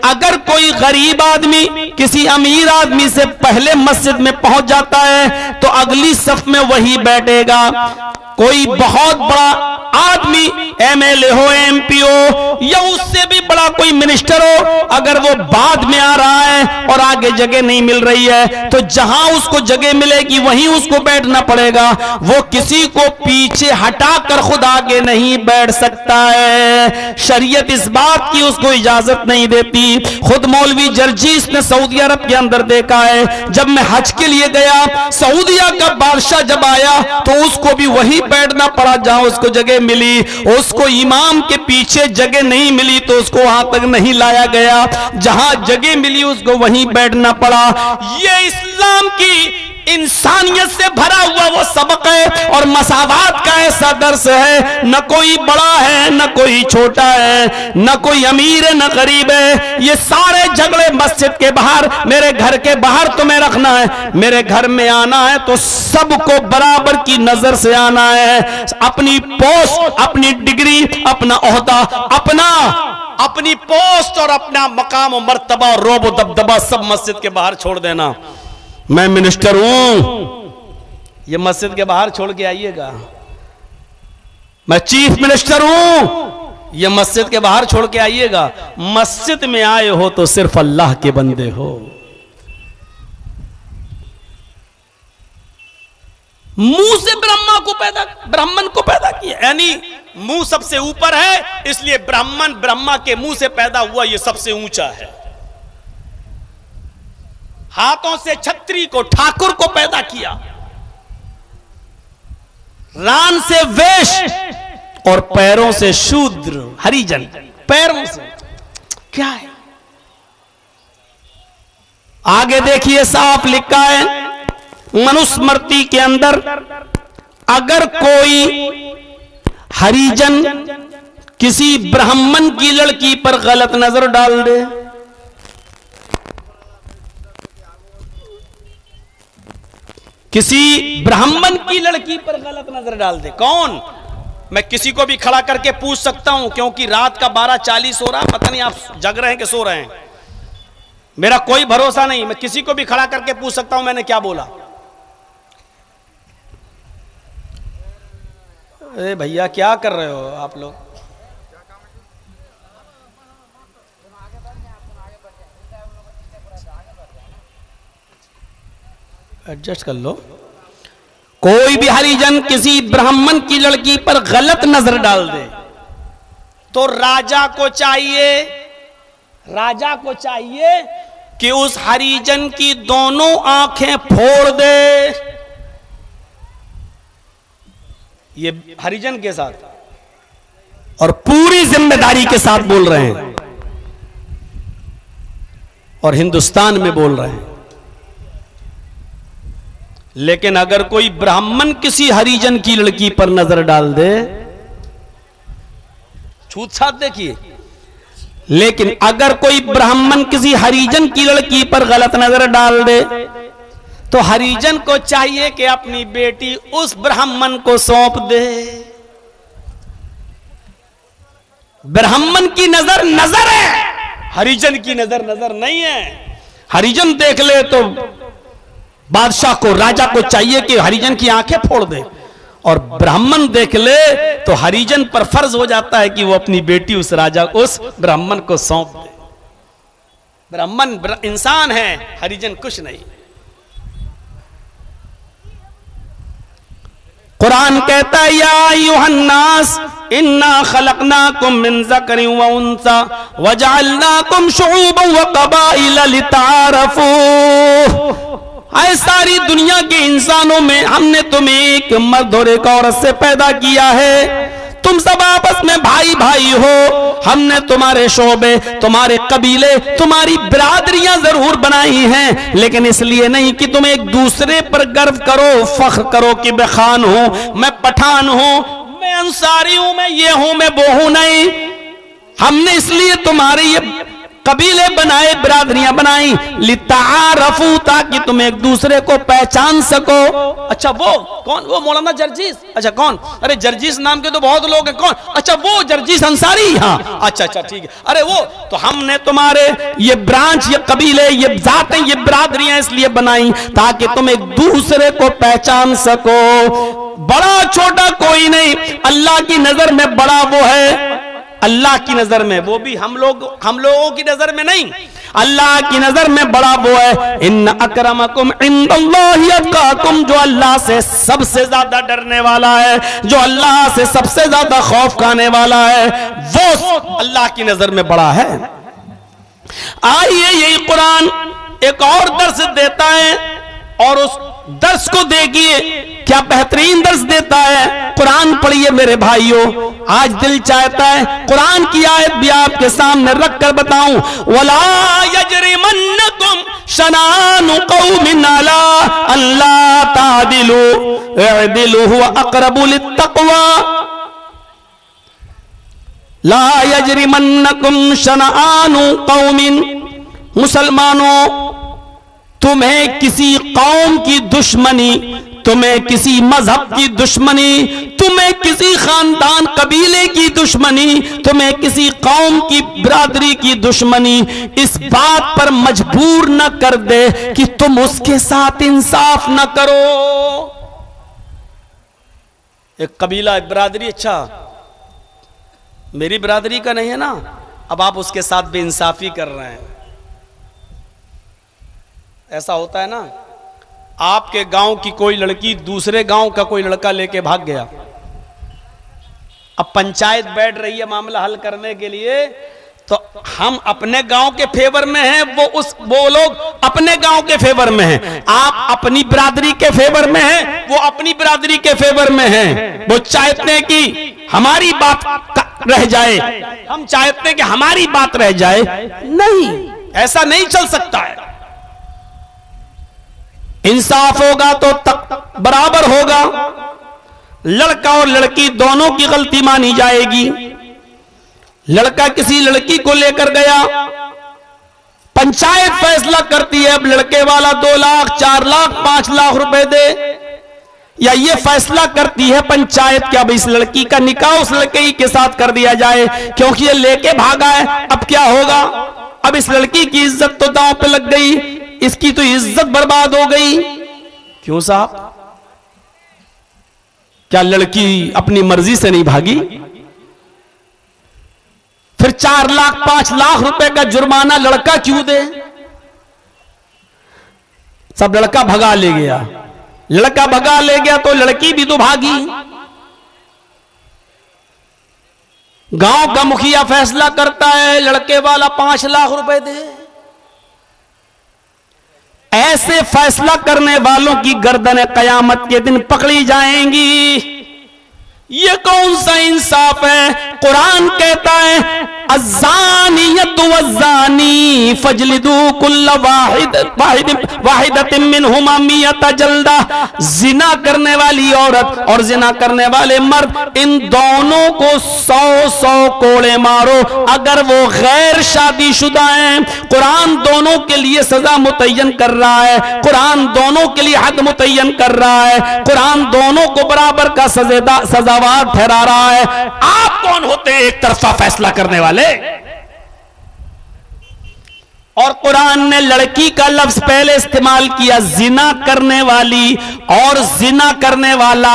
अगर कोई गरीब आदमी किसी अमीर आदमी से पहले मस्जिद में पहुंच जाता है तो अगली सफ में वही बैठेगा। कोई बहुत बड़ा आदमी एमएलए हो, एमपी हो, या उससे भी बड़ा कोई मिनिस्टर हो, अगर वो बाद में आ रहा है और आगे जगह नहीं मिल रही है तो जहां उसको जगह मिलेगी वहीं उसको बैठना पड़ेगा। वो किसी को पीछे हटाकर खुद आगे नहीं बैठ सकता है। शरीयत इस बात की उसको इजाजत नहीं देती। खुद मौलवी जर्जीस ने सऊदी अरब के अंदर देखा है, जब मैं हज के लिए गया, सऊदिया का बादशाह जब आया तो उसको भी वही बैठना पड़ा जहां उसको जगह मिली। उसको इमाम के पीछे जगह नहीं मिली तो उसको वहां तक नहीं लाया गया, जहां जगह मिली उसको वहीं बैठना पड़ा। ये इस्लाम की इंसानियत से भरा हुआ वो सबक है और मसावात का ऐसा दर्स है। न कोई बड़ा है, न कोई छोटा है, न कोई अमीर है, न गरीब है। ये सारे झगड़े मस्जिद के बाहर, मेरे घर के बाहर तुम्हें रखना है, मेरे घर में आना है तो सबको बराबर की नजर से आना है। अपनी पोस्ट, अपनी डिग्री, अपना ओहदा, अपनी पोस्ट और अपना मकाम और मर्तबा और रोब दबदबा सब मस्जिद के बाहर छोड़ देना। मैं मिनिस्टर हूं, ये मस्जिद के बाहर छोड़ के आइएगा। मैं चीफ मिनिस्टर हूं, ये मस्जिद के बाहर छोड़ के आइएगा। मस्जिद में आए हो तो सिर्फ अल्लाह के बंदे हो। मुंह से ब्राह्मण को पैदा किया, यानी मुंह सबसे ऊपर है, इसलिए ब्राह्मण ब्रह्मा के मुंह से पैदा हुआ, ये सबसे ऊंचा है। हाथों से छत्री को, ठाकुर को पैदा किया, रान से वेश और पैरों से शूद्र, हरिजन। पैरों से क्या है, आगे देखिए, साफ लिखा है मनुस्मृति के अंदर, अगर कोई हरिजन किसी ब्राह्मण की लड़की पर गलत नजर डाल दे, किसी ब्राह्मण की लड़की पर गलत नजर डाल दे, कौन? मैं किसी को भी खड़ा करके पूछ सकता हूं, क्योंकि रात का 12:40 हो रहा है, पता नहीं आप जग रहे हैं कि सो रहे हैं, मेरा कोई भरोसा नहीं। मैं किसी को भी खड़ा करके पूछ सकता हूं मैंने क्या बोला। अरे भैया क्या कर रहे हो आप लोग? एडजस्ट कर लो। कोई भी हरिजन किसी ब्राह्मण की लड़की पर गलत नजर डाल दे तो राजा को चाहिए कि उस हरिजन की दोनों आंखें फोड़ दे। ये हरिजन के साथ और पूरी जिम्मेदारी के साथ बोल रहे हैं और हिंदुस्तान में बोल रहे हैं। लेकिन अगर कोई ब्राह्मण किसी हरिजन की लड़की पर नजर डाल दे, छूत छात देखिए, लेकिन अगर कोई ब्राह्मण किसी हरिजन की लड़की पर गलत नजर डाल दे तो हरिजन को चाहिए कि अपनी बेटी उस ब्राह्मण को सौंप दे। ब्राह्मण की नजर नजर है, हरिजन की नजर नजर नहीं है। हरिजन देख ले तो बादशाह को, राजा को चाहिए कि हरिजन की आंखें फोड़ दे, और ब्राह्मण देख ले तो हरिजन पर फर्ज हो जाता है कि वो अपनी बेटी उस राजा को, उस ब्राह्मण को सौंप दे। ब्राह्मण इंसान है, हरिजन कुछ नहीं। कुरान कहता है या अय्युहन्नास इन्ना खलकनाकुम मिन ज़करिन व उन्सा व जअलनाकुम शुऊबन व क़बाइल लितारफू। आए सारी दुनिया के इंसानों में हमने तुम्हें एक मर्द और एक औरत से पैदा किया है, तुम सब आपस में भाई भाई हो। हमने तुम्हारे शोबे, तुम्हारे कबीले, तुम्हारी बिरादरियां जरूर बनाई हैं, लेकिन इसलिए नहीं कि तुम एक दूसरे पर गर्व करो, फख्र करो कि मैं खान हूं, मैं पठान हूं, मैं अंसारी हूं, मैं ये हूं, मैं वो हूं। नहीं, हमने इसलिए तुम्हारे ये कबीले बनाए, बिरादरियां बनाई, लितारफू, ताकि तुम एक दूसरे को पहचान सको। अच्छा वो कौन? वो मौलाना जर्जीस? अच्छा कौन? अरे जर्जीस नाम के तो बहुत लोग हैं। कौन? अच्छा वो जर्जीस अंसारी। हाँ अच्छा अच्छा ठीक है। अरे वो तो हमने तुम्हारे ये ब्रांच, ये कबीले, ये जातें, ये बिरादरियां इसलिए बनाई ताकि तुम एक दूसरे को पहचान सको। बड़ा छोटा कोई नहीं, अल्लाह की नजर में बड़ा वो है। अल्लाह की नजर में, वो भी हम लोगों की नजर में नहीं, अल्लाह की नजर में बड़ा वो है। इन्न अकरमकुम इंदल्लाहि अत्काकुम, जो अल्लाह से सबसे ज्यादा डरने वाला है, जो अल्लाह से सबसे ज्यादा खौफ खाने वाला है, वो अल्लाह की नजर में बड़ा है। आइए यही कुरान एक और दर्स देता है, और उस दर्स को देखिए क्या बेहतरीन दर्स देता है। कुरान पढ़िए मेरे भाइयों, आज दिल चाहता है कुरान की आयत भी आपके सामने रख कर बताऊं। वला यजरिमन्नकुम शनानु कौमिन अला अल्ला तादिलु इदिलु हुवा अक़रबु लित्तक़वा। ला यजरिमन्नकुम शनानु कौमिन, मुसलमानों तुम्हें किसी कौम की दुश्मनी, तुम्हें किसी मजहब की दुश्मनी, तुम्हें किसी खानदान कबीले की दुश्मनी, तुम्हें किसी कौम की बिरादरी की दुश्मनी इस बात पर मजबूर न कर दे कि तुम उसके साथ इंसाफ न करो। एक कबीला, एक बिरादरी, अच्छा मेरी बिरादरी का नहीं है ना, अब आप उसके साथ बेइंसाफी कर रहे हैं। ऐसा होता है ना, आपके गांव की कोई लड़की दूसरे गांव का कोई लड़का लेके भाग गया, अब पंचायत बैठ रही है मामला हल करने के लिए, तो हम अपने गांव के फेवर में हैं, वो लोग अपने गांव के फेवर में हैं, आप अपनी बिरादरी के फेवर में हैं, वो अपनी बिरादरी के फेवर में हैं। वो चाहते हैं कि हमारी बात रह जाए, हम चाहते हैं कि हमारी बात रह जाए। नहीं, ऐसा नहीं चल सकता है। इंसाफ होगा तो तक बराबर होगा, लड़का और लड़की दोनों की गलती मानी जाएगी। लड़का किसी लड़की को लेकर गया, पंचायत फैसला करती है अब लड़के वाला 2 लाख 4 लाख 5 लाख रुपए दे, या ये फैसला करती है पंचायत कि अब इस लड़की का निकाह उस लड़के के साथ कर दिया जाए क्योंकि ये लेके भागा है। अब क्या होगा? अब इस लड़की की इज्जत तो दांव पे लग गई, इसकी तो इज्जत बर्बाद हो गई। क्यों साहब? क्या लड़की अपनी मर्जी से नहीं भागी? फिर 4 लाख 5 लाख रुपए का जुर्माना लड़का क्यों दे? सब लड़का भगा ले गया, लड़का भगा ले गया तो लड़की भी तो भागी। गांव का मुखिया फैसला करता है लड़के वाला 5 लाख रुपए दे। ऐसे फैसला करने वालों की गर्दनें कयामत के दिन पकड़ी जाएंगी। ये कौन सा इंसाफ है? कुरान कहता है अज़्ज़ानियतु वज़्ज़ानी फजलिदू कुल्ल वाहिदतिन मिनहुमा मियता जल्दा। जिना करने वाली औरत और जिना करने वाले मर्द, इन दोनों को 100 कोड़े मारो अगर वो गैर शादीशुदा हैं। कुरान दोनों के लिए सजा मुतय्यन कर रहा है, कुरान दोनों के लिए हद मुतय्यन कर रहा है, कुरान दोनों को बराबर का सजावार ठहरा रहा है। आप कौन होते हैं एक तरफा फैसला करने वाले? और कुरान ने लड़की का लफ्ज पहले इस्तेमाल किया, जिना करने वाली और जिना करने वाला।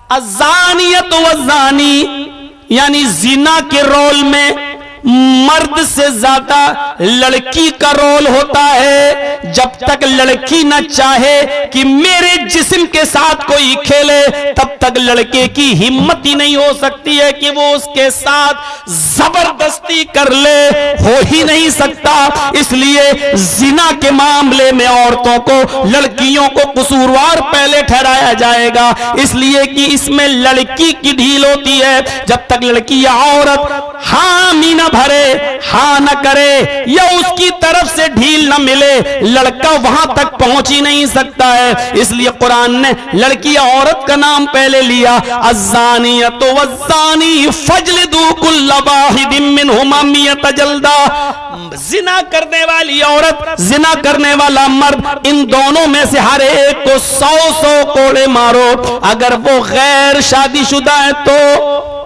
अज़्ज़ानियत वज़्ज़ानी यानी जिना के रोल में मर्द से ज्यादा लड़की का रोल होता है। जब तक लड़की न चाहे कि मेरे जिस्म के साथ कोई खेले, तब तक लड़के की हिम्मत ही नहीं हो सकती है कि वो उसके साथ जबरदस्ती कर ले, हो ही नहीं सकता। इसलिए जिना के मामले में औरतों को, लड़कियों को कसूरवार पहले ठहराया जाएगा, इसलिए कि इसमें लड़की की ढील होती है। जब तक लड़की या औरत हामी न भरे, हाँ न करे या उसकी तरफ से ढील न मिले, लड़का वहां तक पहुंच ही नहीं सकता है। इसलिए कुरान ने लड़की या औरत का नाम पहले लिया, अज़्ज़ानियतु वज़्ज़ानी फजलिदू कुल्ल वाहिदिन मिनहुमा मियता जल्दा। जिना करने वाली औरत, जिना करने वाला मर्द, इन दोनों में से हर एक को 100 कोड़े मारो। अगर वो गैर शादीशुदा है तो,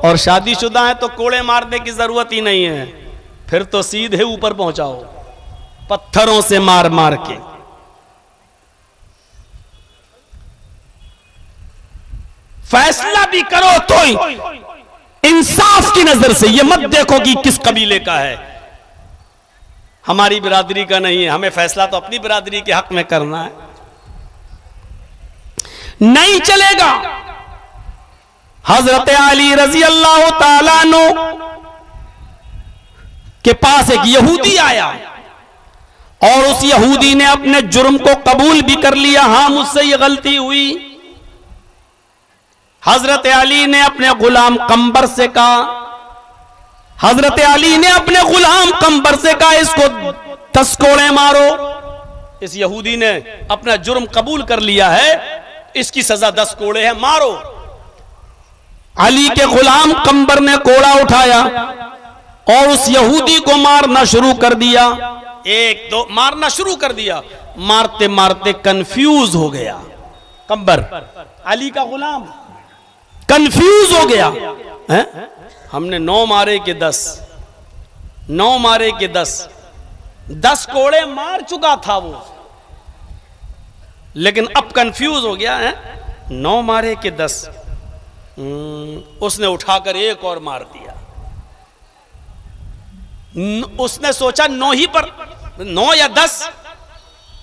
और शादीशुदा है तो कोड़े मारने की जरूरत ही नहीं है, फिर तो सीधे ऊपर पहुंचाओ पत्थरों से मार मार के। फैसला भी करो तो इंसाफ की नजर से, ये मत देखो कि किस कबीले का है, हमारी बिरादरी का नहीं है। हमें फैसला तो अपनी बिरादरी के हक में करना है। नहीं चलेगा। हजरत अली रजी अल्लाह ताला अन्हु के पास एक यहूदी आया और उस यहूदी ने अपने जुर्म को कबूल भी कर लिया, हां मुझसे ये गलती हुई। हजरत अली ने अपने गुलाम कंबर से कहा, हजरत अली ने अपने गुलाम कंबर से कहा इसको 10 कोड़े मारो। इस यहूदी ने अपना जुर्म कबूल कर लिया है, इसकी सजा 10 कोड़े है, मारो। अली के गुलाम कंबर ने कोड़ा उठाया और उस यहूदी को मारना शुरू कर दिया। 1-2 मारना शुरू कर दिया। मारते मारते कंफ्यूज हो गया कंबर, अली का गुलाम कंफ्यूज हो गया है? हमने 9 मारे के 10, 9 मारे के 10 कोड़े मार चुका था वो, लेकिन अब कंफ्यूज हो गया है। 9 मारे के 10, उसने उठाकर एक और मार दिया। उसने सोचा 9 ही पर, 9 या 10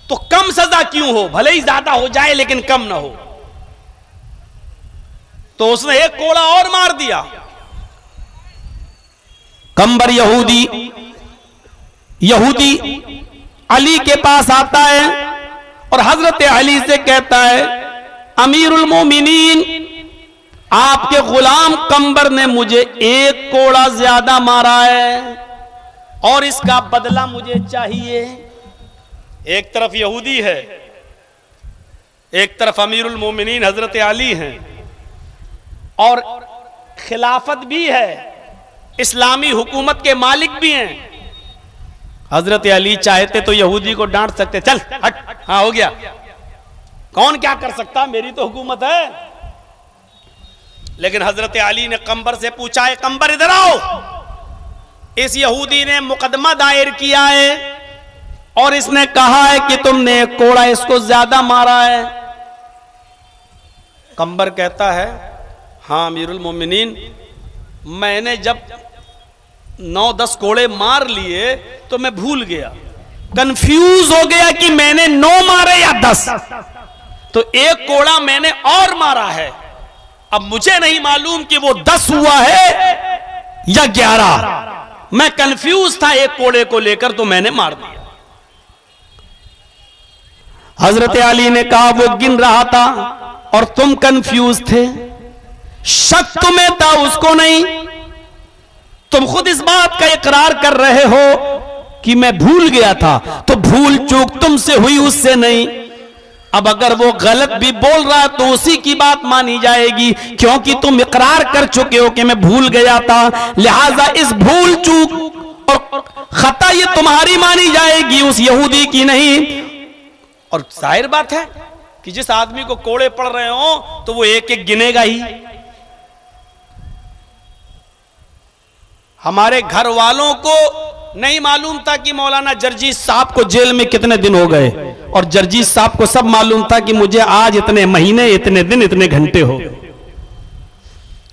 तो कम सजा क्यों हो, भले ही ज्यादा हो जाए लेकिन कम ना हो। तो उसने एक कोड़ा और मार दिया। कंबर यहूदी अली के पास आता है और हजरत अली से कहता है, अमीरुल मोमिनीन, आपके गुलाम कंबर ने मुझे एक कोड़ा ज्यादा मारा है और इसका बदला मुझे चाहिए। एक तरफ यहूदी है, एक तरफ अमीरुल मोमिनीन हजरत अली हैं, और खिलाफत भी है, इस्लामी हुकूमत के मालिक भी हैं। हजरत अली चाहते तो यहूदी को डांट सकते, चल हट, हाँ हो गया, कौन क्या कर सकता, मेरी तो हुकूमत है। लेकिन हजरत अली ने कंबर से पूछा है, कंबर इधर आओ। इस यहूदी ने मुकदमा दायर किया है और इसने कहा है कि तुमने एक कोड़ा इसको ज्यादा मारा है। कंबर कहता है, हाँ अमीरुल मोमिनीन, मैंने जब 9-10 कोड़े मार लिए तो मैं भूल गया, कंफ्यूज हो गया कि मैंने 9 मारे या 10। तो एक कोड़ा मैंने और मारा है, अब मुझे नहीं मालूम कि वो 10 हुआ है या 11। मैं कंफ्यूज था एक कोड़े को लेकर, तो मैंने मार दिया। हजरत अली ने कहा वो गिन रहा था और तुम कंफ्यूज थे, शक तुम्हें था उसको नहीं। तुम खुद इस बात का इकरार कर रहे हो कि मैं भूल गया था, तो भूल चूक तुमसे हुई, उससे नहीं। अब अगर वो गलत भी बोल रहा है तो उसी की बात मानी जाएगी, क्योंकि तुम इकरार कर चुके हो कि मैं भूल गया था, लिहाजा इस भूल चूक और खता ये तुम्हारी मानी जाएगी, उस यहूदी की नहीं। और जाहिर बात है कि जिस आदमी को कोड़े पड़ रहे हो तो वो एक एक गिनेगा ही। हमारे घर वालों को नहीं मालूम था कि मौलाना जर्जीस साहब को जेल में कितने दिन हो गए, और जर्जीस साहब को सब मालूम था कि मुझे आज इतने महीने, इतने दिन, इतने घंटे हो गए।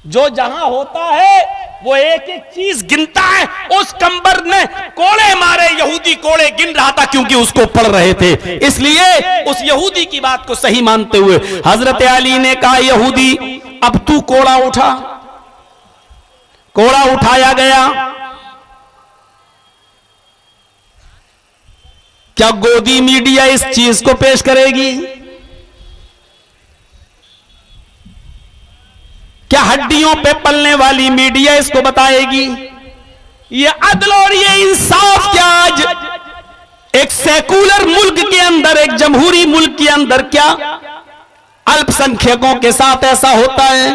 जो जहां होता है वो एक एक चीज गिनता है। उस कंबर ने कोड़े मारे, यहूदी कोड़े गिन रहा था क्योंकि उसको पढ़ रहे थे, इसलिए उस यहूदी की बात को सही मानते हुए हजरत अली ने कहा, यहूदी अब तू कोड़ा उठा। कोड़ा उठाया गया। क्या गोदी मीडिया इस चीज को पेश करेगी? क्या हड्डियों पे पलने वाली मीडिया इसको बताएगी? ये अदल और ये इंसाफ क्या आज एक सेकुलर मुल्क के अंदर, एक जमहूरी मुल्क के अंदर क्या अल्पसंख्यकों के साथ ऐसा होता है?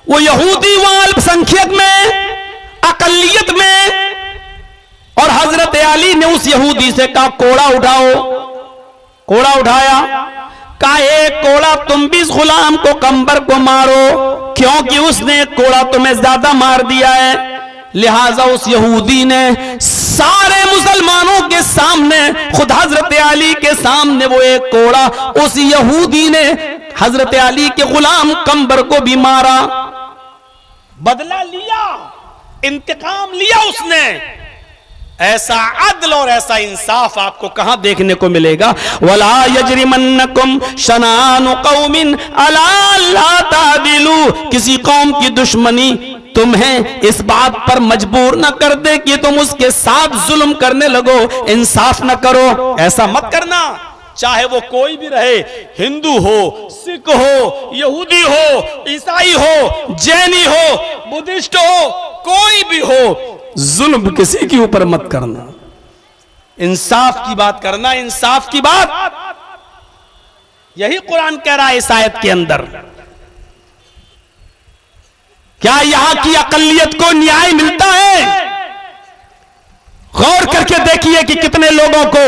वो यहूदी वहां अल्पसंख्यक में, अकलियत में, और हजरत अली ने उस यहूदी से कहा कोड़ा उठाओ। कोड़ा उठाया। कहा एक कोड़ा तुम भी इस गुलाम को, कंबर को मारो, क्योंकि उसने एक कोड़ा तुम्हें ज्यादा मार दिया है। लिहाजा उस यहूदी ने सारे मुसलमानों के सामने, खुद हजरत अली के सामने, वो एक कोड़ा उस यहूदी ने हजरत अली के गुलाम कंबर को भी मारा। बदला लिया, इंतकाम लिया उसने। ऐसा अदल और ऐसा इंसाफ आपको कहां देखने को मिलेगा? वला यजरिमन्नकुम शनानु कौमिन अला अल्ला तादिलू, किसी कौम की दुश्मनी तुम्हें इस बात पर मजबूर न कर दे कि तुम उसके साथ जुल्म करने लगो, इंसाफ न करो। ऐसा मत करना, चाहे वो कोई भी रहे, हिंदू हो, सिख हो, यहूदी हो, ईसाई हो, जैनी हो, बुद्धिस्ट हो, कोई भी हो, जुल्म किसी के ऊपर मत करना, इंसाफ की बात करना। इंसाफ की बात यही कुरान कह रहा है इस आयत के अंदर। क्या यहां की अकलियत को न्याय मिलता है? गौर करके देखिए कि कितने लोगों को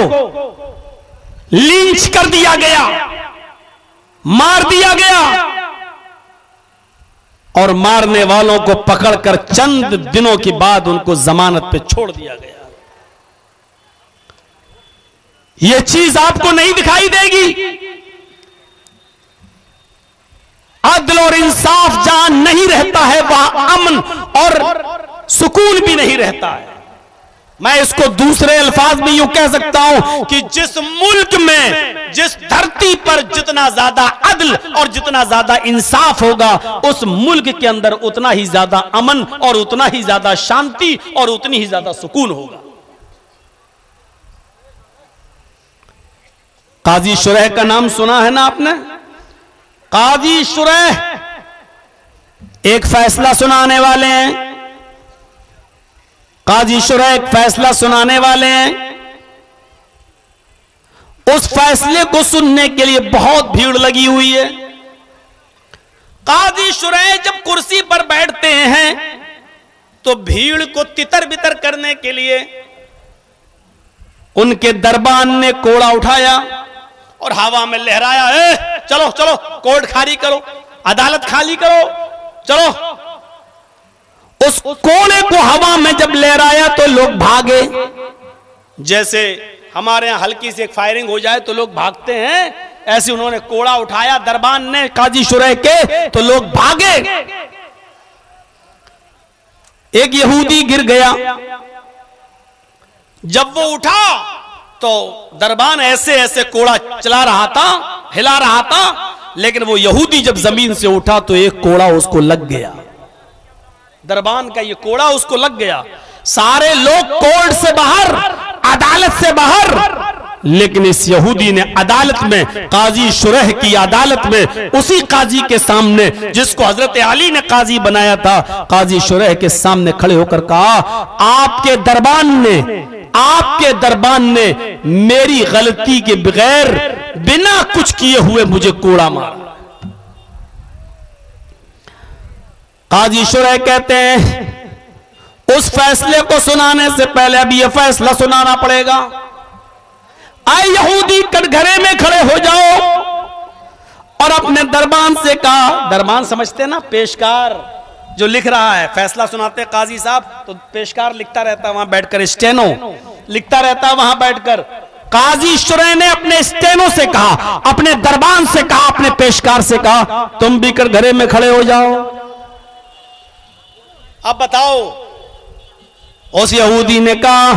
लिंच कर दिया गया, मार दिया गया, और मारने वालों को पकड़कर चंद दिनों के बाद उनको जमानत पे छोड़ दिया गया। यह चीज आपको नहीं दिखाई देगी। अदल और इंसाफ जहां नहीं रहता है वहां अमन और सुकून भी नहीं रहता है। मैं इसको दूसरे अल्फाज में यूं कह सकता हूं कि जिस मुल्क में, जिस धरती पर जितना ज्यादा अदल और जितना ज्यादा इंसाफ होगा, उस मुल्क के अंदर उतना ही ज्यादा अमन और उतना ही ज्यादा शांति और उतनी ही ज्यादा सुकून होगा। काजी शुरैह का नाम सुना है ना आपने? काजी शुरैह एक फैसला सुनाने वाले हैं। काजी शुरैह एक फैसला सुनाने वाले हैं। उस फैसले को सुनने के लिए बहुत भीड़ लगी हुई है। काजी शुरैह जब कुर्सी पर बैठते हैं तो भीड़ को तितर बितर करने के लिए उनके दरबान ने कोड़ा उठाया और हवा में लहराया, चलो चलो कोर्ट खाली करो, अदालत खाली करो, चलो। उस कोड़े को हवा में जब लहराया तो लोग भागे। जैसे हमारे यहां हल्की सी एक फायरिंग हो जाए तो लोग भागते हैं, ऐसे उन्होंने कोड़ा उठाया दरबान ने काजी शुरैह के, तो लोग भागे। एक यहूदी गिर गया, जब वो उठा तो दरबान ऐसे ऐसे कोड़ा चला रहा था, हिला रहा था, लेकिन वो यहूदी जब जमीन से उठा तो एक कोड़ा उसको लग गया। दरबान का ये कोड़ा उसको लग गया। सारे लोग कोर्ट से बाहर, अदालत से बाहर, लेकिन इस यहूदी ने अदालत में, काजी शुरैह की अदालत में, उसी काजी के सामने जिसको हजरत अली ने काजी बनाया था, काजी शुरैह के सामने खड़े होकर कहा, आपके दरबान ने मेरी गलती के बगैर बिना कुछ किए हुए मुझे कोड़ा मारा। काजी शुरैह कहते हैं उस फैसले को सुनाने से पहले अभी यह फैसला सुनाना पड़ेगा। आए यहूदी कटघरे में खड़े हो जाओ और अपने दरबान से कहा, दरबान समझते ना, पेशकार जो लिख रहा है, फैसला सुनाते काजी साहब तो पेशकार लिखता रहता वहां बैठकर, स्टेनो लिखता रहता वहां बैठकर। काजी शुरैह ने अपने स्टेनो से कहा, अपने दरबान से कहा, अपने पेशकार से कहा, तुम भी कटघरे में खड़े हो जाओ। अब बताओ, उस यहूदी ने कहा,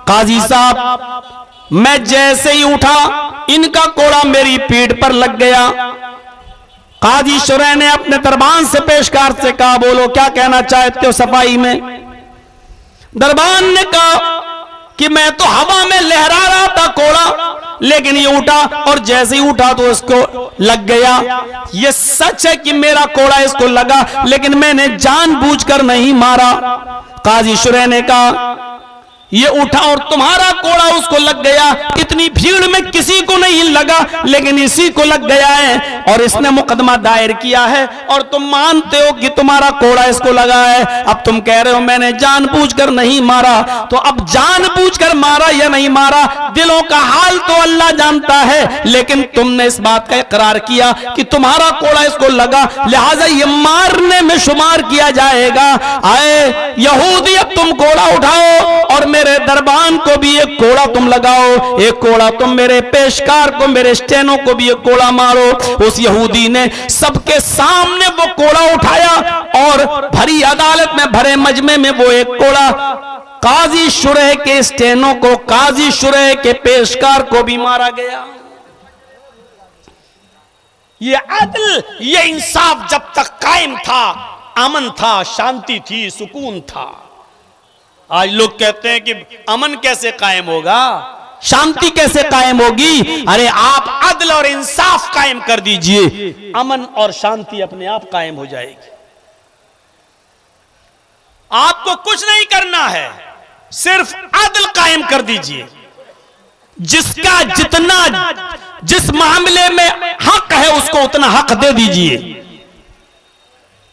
काजी साहब मैं जैसे ही उठा इनका कोड़ा मेरी पीठ पर लग गया। काजी शुरैह ने अपने दरबान से, पेशकार से कहा, बोलो क्या कहना चाहते हो सफाई में। दरबान ने कहा कि मैं तो हवा में लहरा रहा था कोड़ा, लेकिन ये उठा और जैसे ही उठा तो इसको लग गया। ये सच है कि मेरा कोड़ा इसको लगा, लेकिन मैंने जानबूझकर नहीं मारा। काजी शुरैह ने कहा ये उठा और तुम्हारा कोड़ा उसको लग गया, इतनी भीड़ में किसी को नहीं लगा, लेकिन इसी को लग गया है और इसने मुकदमा दायर किया है और तुम मानते हो कि तुम्हारा कोड़ा इसको लगा है। अब तुम कह रहे हो मैंने जानबूझकर नहीं मारा, तो अब जानबूझकर मारा या नहीं मारा, दिलों का हाल तो अल्लाह जानता है, लेकिन तुमने इस बात का इकरार किया कि तुम्हारा कोड़ा इसको लगा, लिहाजा ये मारने में शुमार किया जाएगा। आए यहूदी, अब तुम कोड़ा उठाओ और मेरे दरबान को भी एक कोड़ा तुम लगाओ, एक कोड़ा तुम मेरे पेशकार को, मेरे स्टेनो को भी एक कोड़ा मारो। उस यहूदी ने सबके सामने वो कोड़ा उठाया और भरी अदालत में, भरे मजमे में वो एक कोड़ा काजी शुरैह के स्टेनो को, काजी शुरैह के पेशकार को भी मारा गया। ये अदल, ये इंसाफ जब तक कायम था, अमन था, शांति थी, सुकून था। आज लोग कहते हैं कि अमन कैसे कायम होगा, शांति कैसे कायम होगी। अरे आप अदल और इंसाफ कायम कर दीजिए, अमन और शांति अपने आप कायम हो जाएगी। आपको कुछ नहीं करना है, सिर्फ अदल कायम कर दीजिए। जिसका जितना, जिस मामले में हक है उसको उतना हक दे दीजिए,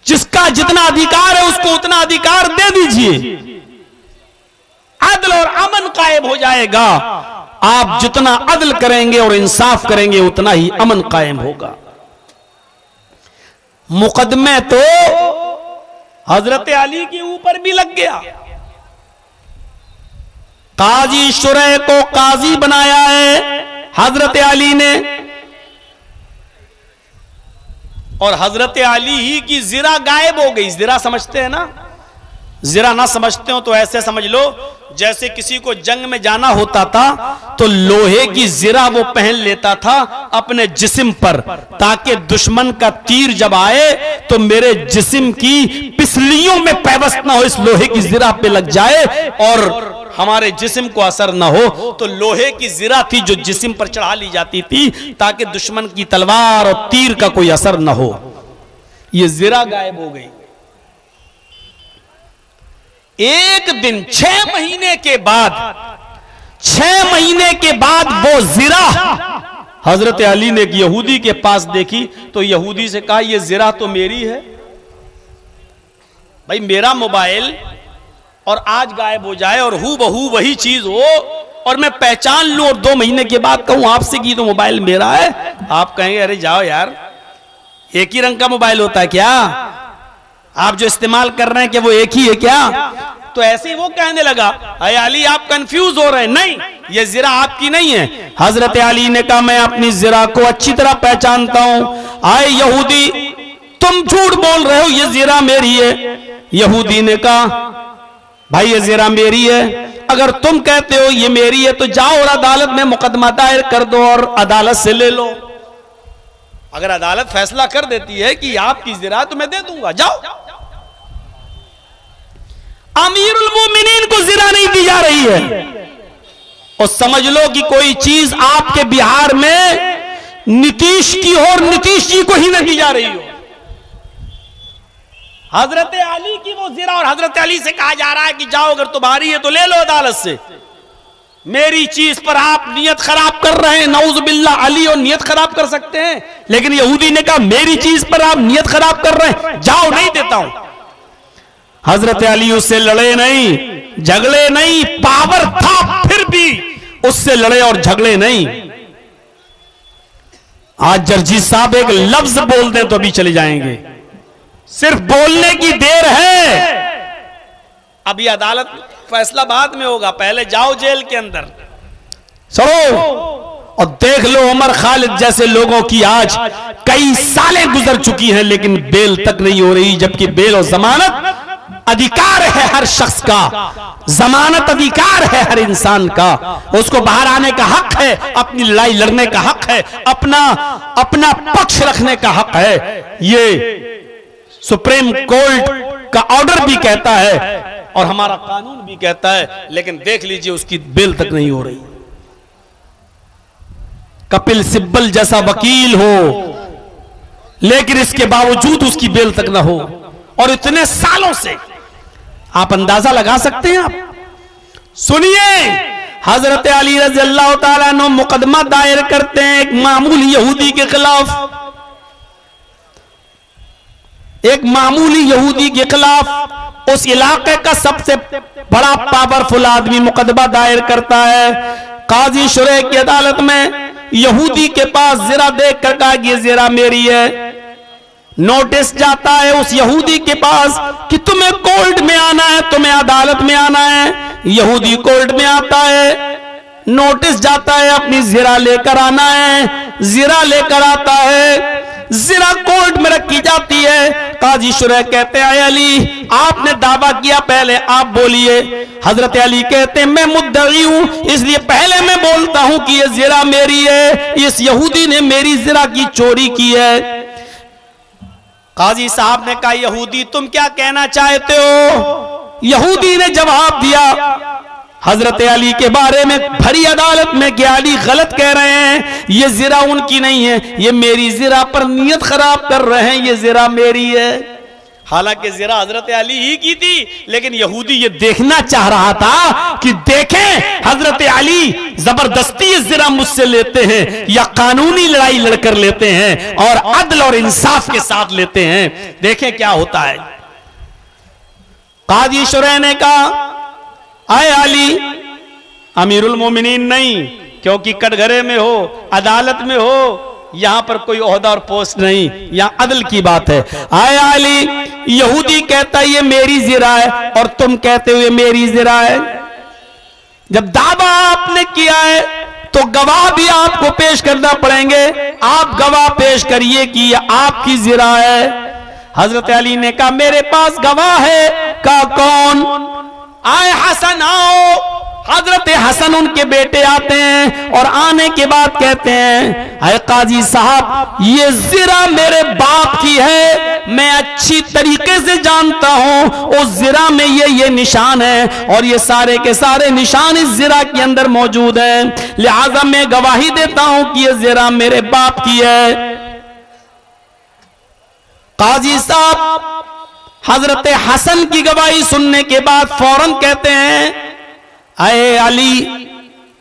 जिसका जितना अधिकार है उसको उतना अधिकार दे दीजिए। अदल और अमन कायम हो जाएगा। आप जितना अदल करेंगे और इंसाफ करेंगे उतना ही अमन कायम होगा। मुकदमे तो हजरत अली के ऊपर भी लग गया। काजी शुरैह को काजी बनाया है हजरत अली ने, और हजरत अली ही की जिरा गायब हो गई। जिरा समझते हैं ना, जिरा ना समझते हो तो ऐसे समझ लो जैसे किसी को जंग में जाना होता था तो लोहे की जिरा वो पहन लेता था अपने जिस्म पर, ताकि दुश्मन का तीर जब आए तो मेरे जिस्म की पिसलियों में पैवस्त ना हो, इस लोहे की जिरा पे लग जाए और हमारे जिस्म को असर ना हो। तो लोहे की जिरा थी जो जिस्म पर चढ़ा ली जाती थी ताकि दुश्मन की तलवार और तीर का कोई असर ना हो। ये जिरा गायब हो गई। एक दिन 6 महीने के बाद, 6 महीने के बाद वो जिरा हजरत अली ने एक यहूदी के पास देखी तो यहूदी से कहा ये जिरा तो मेरी है भाई, मेरा मोबाइल और आज गायब हो जाए और हू बहू वही चीज हो और मैं पहचान लूं और 2 महीने के बाद कहूं आपसे कि तो मोबाइल मेरा है, आप कहेंगे अरे जाओ यार, एक ही रंग का मोबाइल होता है क्या? आप जो इस्तेमाल कर रहे हैं कि वो एक ही है क्या? तो ऐसे ही वो कहने लगा, अरे अली आप कंफ्यूज हो रहे हैं, नहीं ये जिरा आपकी नहीं है। हजरत अली ने कहा मैं अपनी जिरा को अच्छी तरह पहचानता हूं। आए यहूदी तुम झूठ बोल रहे हो, ये जिरा मेरी है। यहूदी ने कहा भाई ये जिरा मेरी है, अगर तुम कहते हो ये मेरी है तो जाओ और अदालत में मुकदमा दायर कर दो और अदालत से ले लो। अगर अदालत फैसला कर देती है कि आपकी जिरा तो मैं दे दूंगा, जाओ। अमीरुल मोमिनीन को जिरा नहीं दी जा रही है, और समझ लो कि कोई चीज आपके बिहार में नीतीश की हो और नीतीश जी को ही नहीं दी जा रही हो। हजरत अली की वो जिरा, और हजरत अली से कहा जा रहा है कि जाओ अगर तुम्हारी है तो ले लो अदालत से। मेरी चीज पर आप नियत खराब कर रहे हैं, नऊज़ बिल्लाह। अली और नियत खराब कर सकते हैं, लेकिन यहूदी ने कहा मेरी चीज पर आप नियत खराब कर रहे हैं, जाओ नहीं देता हूं। हजरत अली उससे लड़े नहीं, झगड़े नहीं, पावर था फिर भी उससे लड़े और झगड़े नहीं। आज जर्जी साहब एक लफ्ज बोल दें तो अभी चले जाएंगे, सिर्फ बोलने की देर है। अभी अदालत फैसला बाद में होगा, पहले जाओ जेल के अंदर। सुनो और देख लो उमर खालिद जैसे लोगों की आज कई सालें गुजर चुकी हैं लेकिन बेल तक नहीं हो रही, जबकि बेल और जमानत अधिकार है हर शख्स का, जमानत अधिकार है हर इंसान का। उसको बाहर आने का हक है, अपनी लड़ाई लड़ने का हक है, अपना पक्ष रखने का हक है। ये सुप्रीम कोर्ट का ऑर्डर भी कहता है और हमारा कानून भी कहता है, लेकिन देख लीजिए उसकी बेल तक नहीं हो रही। कपिल सिब्बल जैसा वकील हो लेकिन इसके बावजूद उसकी बेल तक ना हो, और इतने सालों से आप अंदाजा लगा सकते हैं। आप सुनिए, हजरत अली रज़ी अल्लाह ताला अन्हु मुकदमा दायर करते हैं एक मामूली यहूदी के खिलाफ, एक मामूली यहूदी के खिलाफ। उस इलाके का सबसे बड़ा पावरफुल आदमी मुकदमा दायर करता है। काजी शुरे की अदालत में यहूदी के पास जिरा देख कर कहा ये जिरा मेरी है। नोटिस जाता है उस यहूदी के पास कि तुम्हें कोर्ट में आना है, तुम्हें अदालत में आना है। यहूदी कोर्ट में आता है, नोटिस जाता है अपनी जिरा लेकर आना है, जिरा लेकर आता है, जिरा कोर्ट में रखी जाती है। काजी शुरैह कहते हैं अली आपने दावा किया, पहले आप बोलिए। हजरत अली कहते हैं मैं मुद्दई हूं, इसलिए पहले मैं बोलता हूं कि ये जिरा मेरी है, इस यहूदी ने मेरी जिरा की चोरी की है। काजी साहब ने कहा यहूदी तुम क्या कहना चाहते हो? यहूदी ने जवाब दिया हजरत अली के बारे में भरी अदालत में कि अली गलत कह रहे हैं, ये जिरा उनकी नहीं है, ये मेरी जिरा पर नियत खराब कर रहे हैं, ये जिरा मेरी है। हालांकि जिरा हजरत अली ही की थी, लेकिन यहूदी ये देखना चाह रहा था कि देखें हजरत अली जबरदस्ती ये जिरा मुझसे लेते हैं या कानूनी लड़ाई लड़कर लेते हैं और अदल और इंसाफ के साथ लेते हैं, देखें क्या होता है। काजी शुरैह ने कहा आए अली अमीरुल मोमिनीन नहीं, क्योंकि कटघरे में हो, अदालत में हो, यहां पर कोई ओहदा और पोस्ट नहीं, यहां अदल की बात है। आए अली यहूदी कहता है ये मेरी जिरा है और तुम कहते हो ये मेरी जिरा है। जब दावा आपने किया है तो गवाह भी आपको पेश करना पड़ेंगे, आप गवाह पेश करिए कि ये आपकी जिरा है। हजरत अली ने कहा मेरे पास गवाह है। कहा कौन? आए हसन आओ। हजरत हसन उनके बेटे आते हैं और आने के बाद कहते हैं अरे काजी साहब ये जिरा मेरे बाप की है, मैं अच्छी तरीके से जानता हूं उस जिरा में ये निशान है और ये सारे के सारे निशान इस जिरा के अंदर मौजूद हैं, लिहाजा मैं गवाही देता हूं कि ये जिरा मेरे बाप की है। काजी साहब हजरत हसन की गवाही सुनने के बाद फौरन कहते हैं अरे अली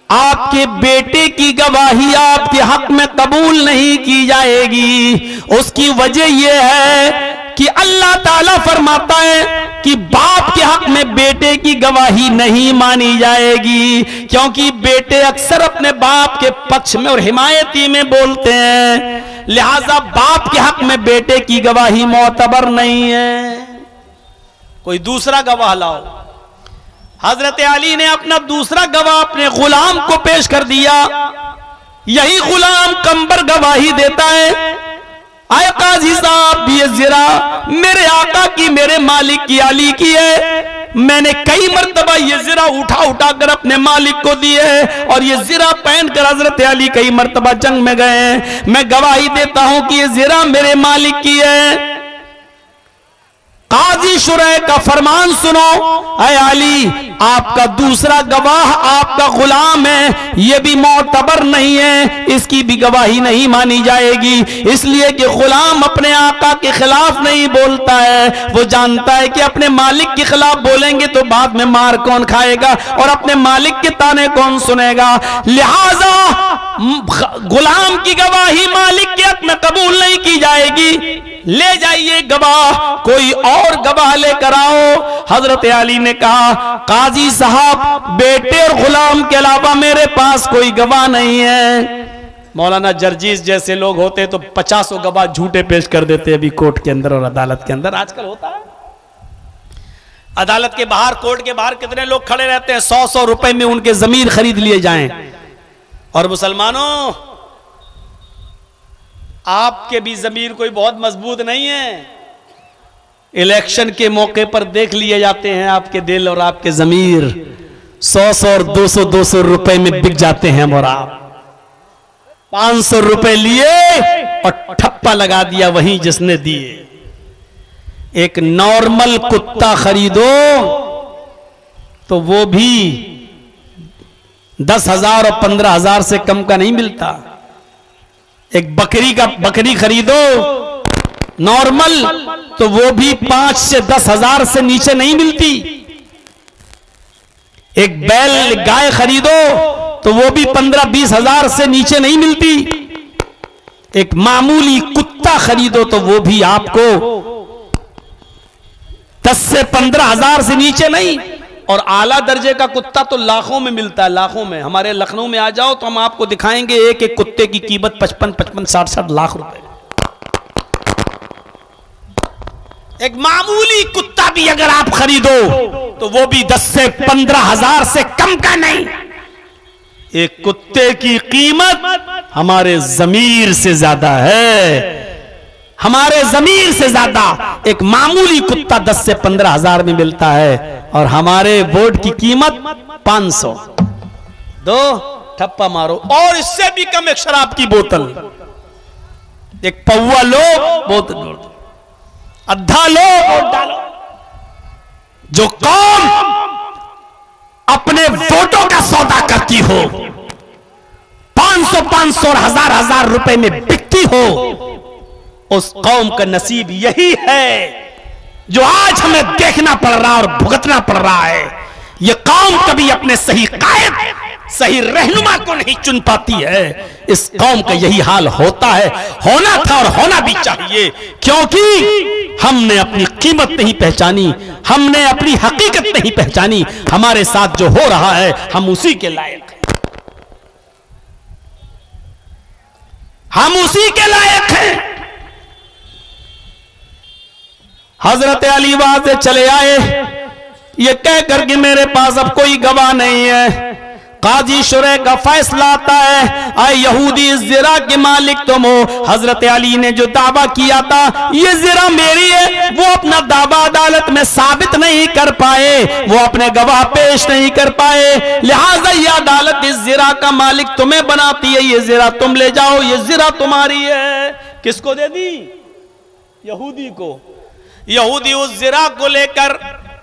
आपके बेटे की गवाही आपके हक में कबूल नहीं की जाएगी। उसकी वजह यह है कि अल्लाह ताला फरमाता है कि बाप के हक में बेटे की गवाही नहीं मानी जाएगी, क्योंकि बेटे अक्सर अपने बाप के पक्ष में और हिमायती में बोलते हैं, लिहाजा बाप के हक में बेटे की गवाही मोतबर नहीं है। कोई दूसरा गवाह लाओ। हजरत अली ने अपना दूसरा गवाह अपने गुलाम को पेश कर दिया। यही गुलाम कंबर गवाही देता है, आए काजी साहब ये जिरा मेरे आका की, मेरे मालिक की, अली की है। मैंने कई मर्तबा ये जिरा उठा कर अपने मालिक को दिए है और ये जिरा पहनकर हजरत अली कई मर्तबा जंग में गए हैं। मैं गवाही देता हूं कि ये जिरा मेरे मालिक की है। काजी शुरै का फरमान सुनो, ऐ अली आपका दूसरा गवाह आपका गुलाम है, ये भी मोतबर नहीं है, इसकी भी गवाही नहीं मानी जाएगी। इसलिए कि गुलाम अपने आका के खिलाफ नहीं बोलता है, वो जानता है कि अपने मालिक के खिलाफ बोलेंगे तो बाद में मार कौन खाएगा और अपने मालिक के ताने कौन सुनेगा। लिहाजा गुलाम की गवाही मालिक के हक में कबूल नहीं की जाएगी। ले जाइए गवाह, कोई और गवाह लेकर आओ। हजरत अली ने कहा, काजी साहब बेटे और गुलाम के अलावा मेरे पास कोई गवाह नहीं है। मौलाना जर्जीस जैसे लोग होते तो 50 गवाह झूठे पेश कर देते अभी कोर्ट के अंदर और अदालत के अंदर। आजकल होता है अदालत के बाहर, कोर्ट के बाहर कितने लोग खड़े रहते हैं, 100 रुपए में उनके जमीन खरीद लिए जाएं। और मुसलमानों, आपके भी जमीर कोई बहुत मजबूत नहीं है। इलेक्शन के मौके पर देख लिए जाते हैं आपके दिल और आपके जमीर 100 और 200 रुपए में बिक जाते हैं। और आप 500 रुपए लिए और ठप्पा लगा दिया वहीं जिसने दिए। एक नॉर्मल कुत्ता खरीदो तो वो भी 10,000 और 15,000 से कम का नहीं मिलता। एक बकरी खरीदो नॉर्मल तो वो भी 5 से 10,000 से नीचे नहीं मिलती। एक बैल गाय खरीदो तो वो भी 15-20 हजार से नीचे नहीं मिलती। एक मामूली कुत्ता खरीदो तो वो भी आपको 10 से 15,000 से नीचे नहीं। और आला दर्जे का कुत्ता तो लाखों में मिलता है, लाखों में। हमारे लखनऊ में आ जाओ तो हम आपको दिखाएंगे एक एक कुत्ते की कीमत 55-60 लाख रुपए। एक मामूली कुत्ता भी अगर आप खरीदो तो वो भी 10 से 15,000 से कम का नहीं। एक कुत्ते की कीमत हमारे जमीर से ज्यादा है, हमारे जमीर से ज्यादा। एक मामूली कुत्ता 10 से 15,000 में मिलता है और हमारे वोट की कीमत 500। दो ठप्पा मारो और इससे भी कम एक शराब की बोतल, एक पौवा लो बोतल, अद्धा लो वोट डालो। जो कौम अपने वोटों का सौदा करती हो, 500 और हजार रुपए में बिकती हो, उस कौम का नसीब यही है जो आज हमें देखना पड़ रहा और भुगतना पड़ रहा है। यह कौम कभी अपने सही कायद, सही रहनुमा को नहीं चुन पाती है। इस कौम का यही हाल होता है, होना था और होना भी चाहिए, क्योंकि हमने अपनी कीमत नहीं पहचानी, हमने अपनी हकीकत नहीं पहचानी। हमारे साथ जो हो रहा है हम उसी के लायक हैं, हम उसी के लायक हैं। हजरत अली वहां से चले आए ये कहकर कि मेरे पास अब कोई गवाह नहीं है। काजी शुरै का फैसला आता है, आए यहूदी इस ज़िरा के मालिक तुम हो। हजरत अली ने जो दावा किया था ये ज़िरा मेरी है, वो अपना दावा अदालत में साबित नहीं कर पाए, वो अपने गवाह पेश नहीं कर पाए। लिहाजा ये अदालत इस ज़िरा का मालिक तुम्हें बनाती है, ये ज़िरा तुम ले जाओ, ये ज़िरा तुम्हारी है। किसको दे दी? यहूदी को। यहूदी उस ज़िरा को लेकर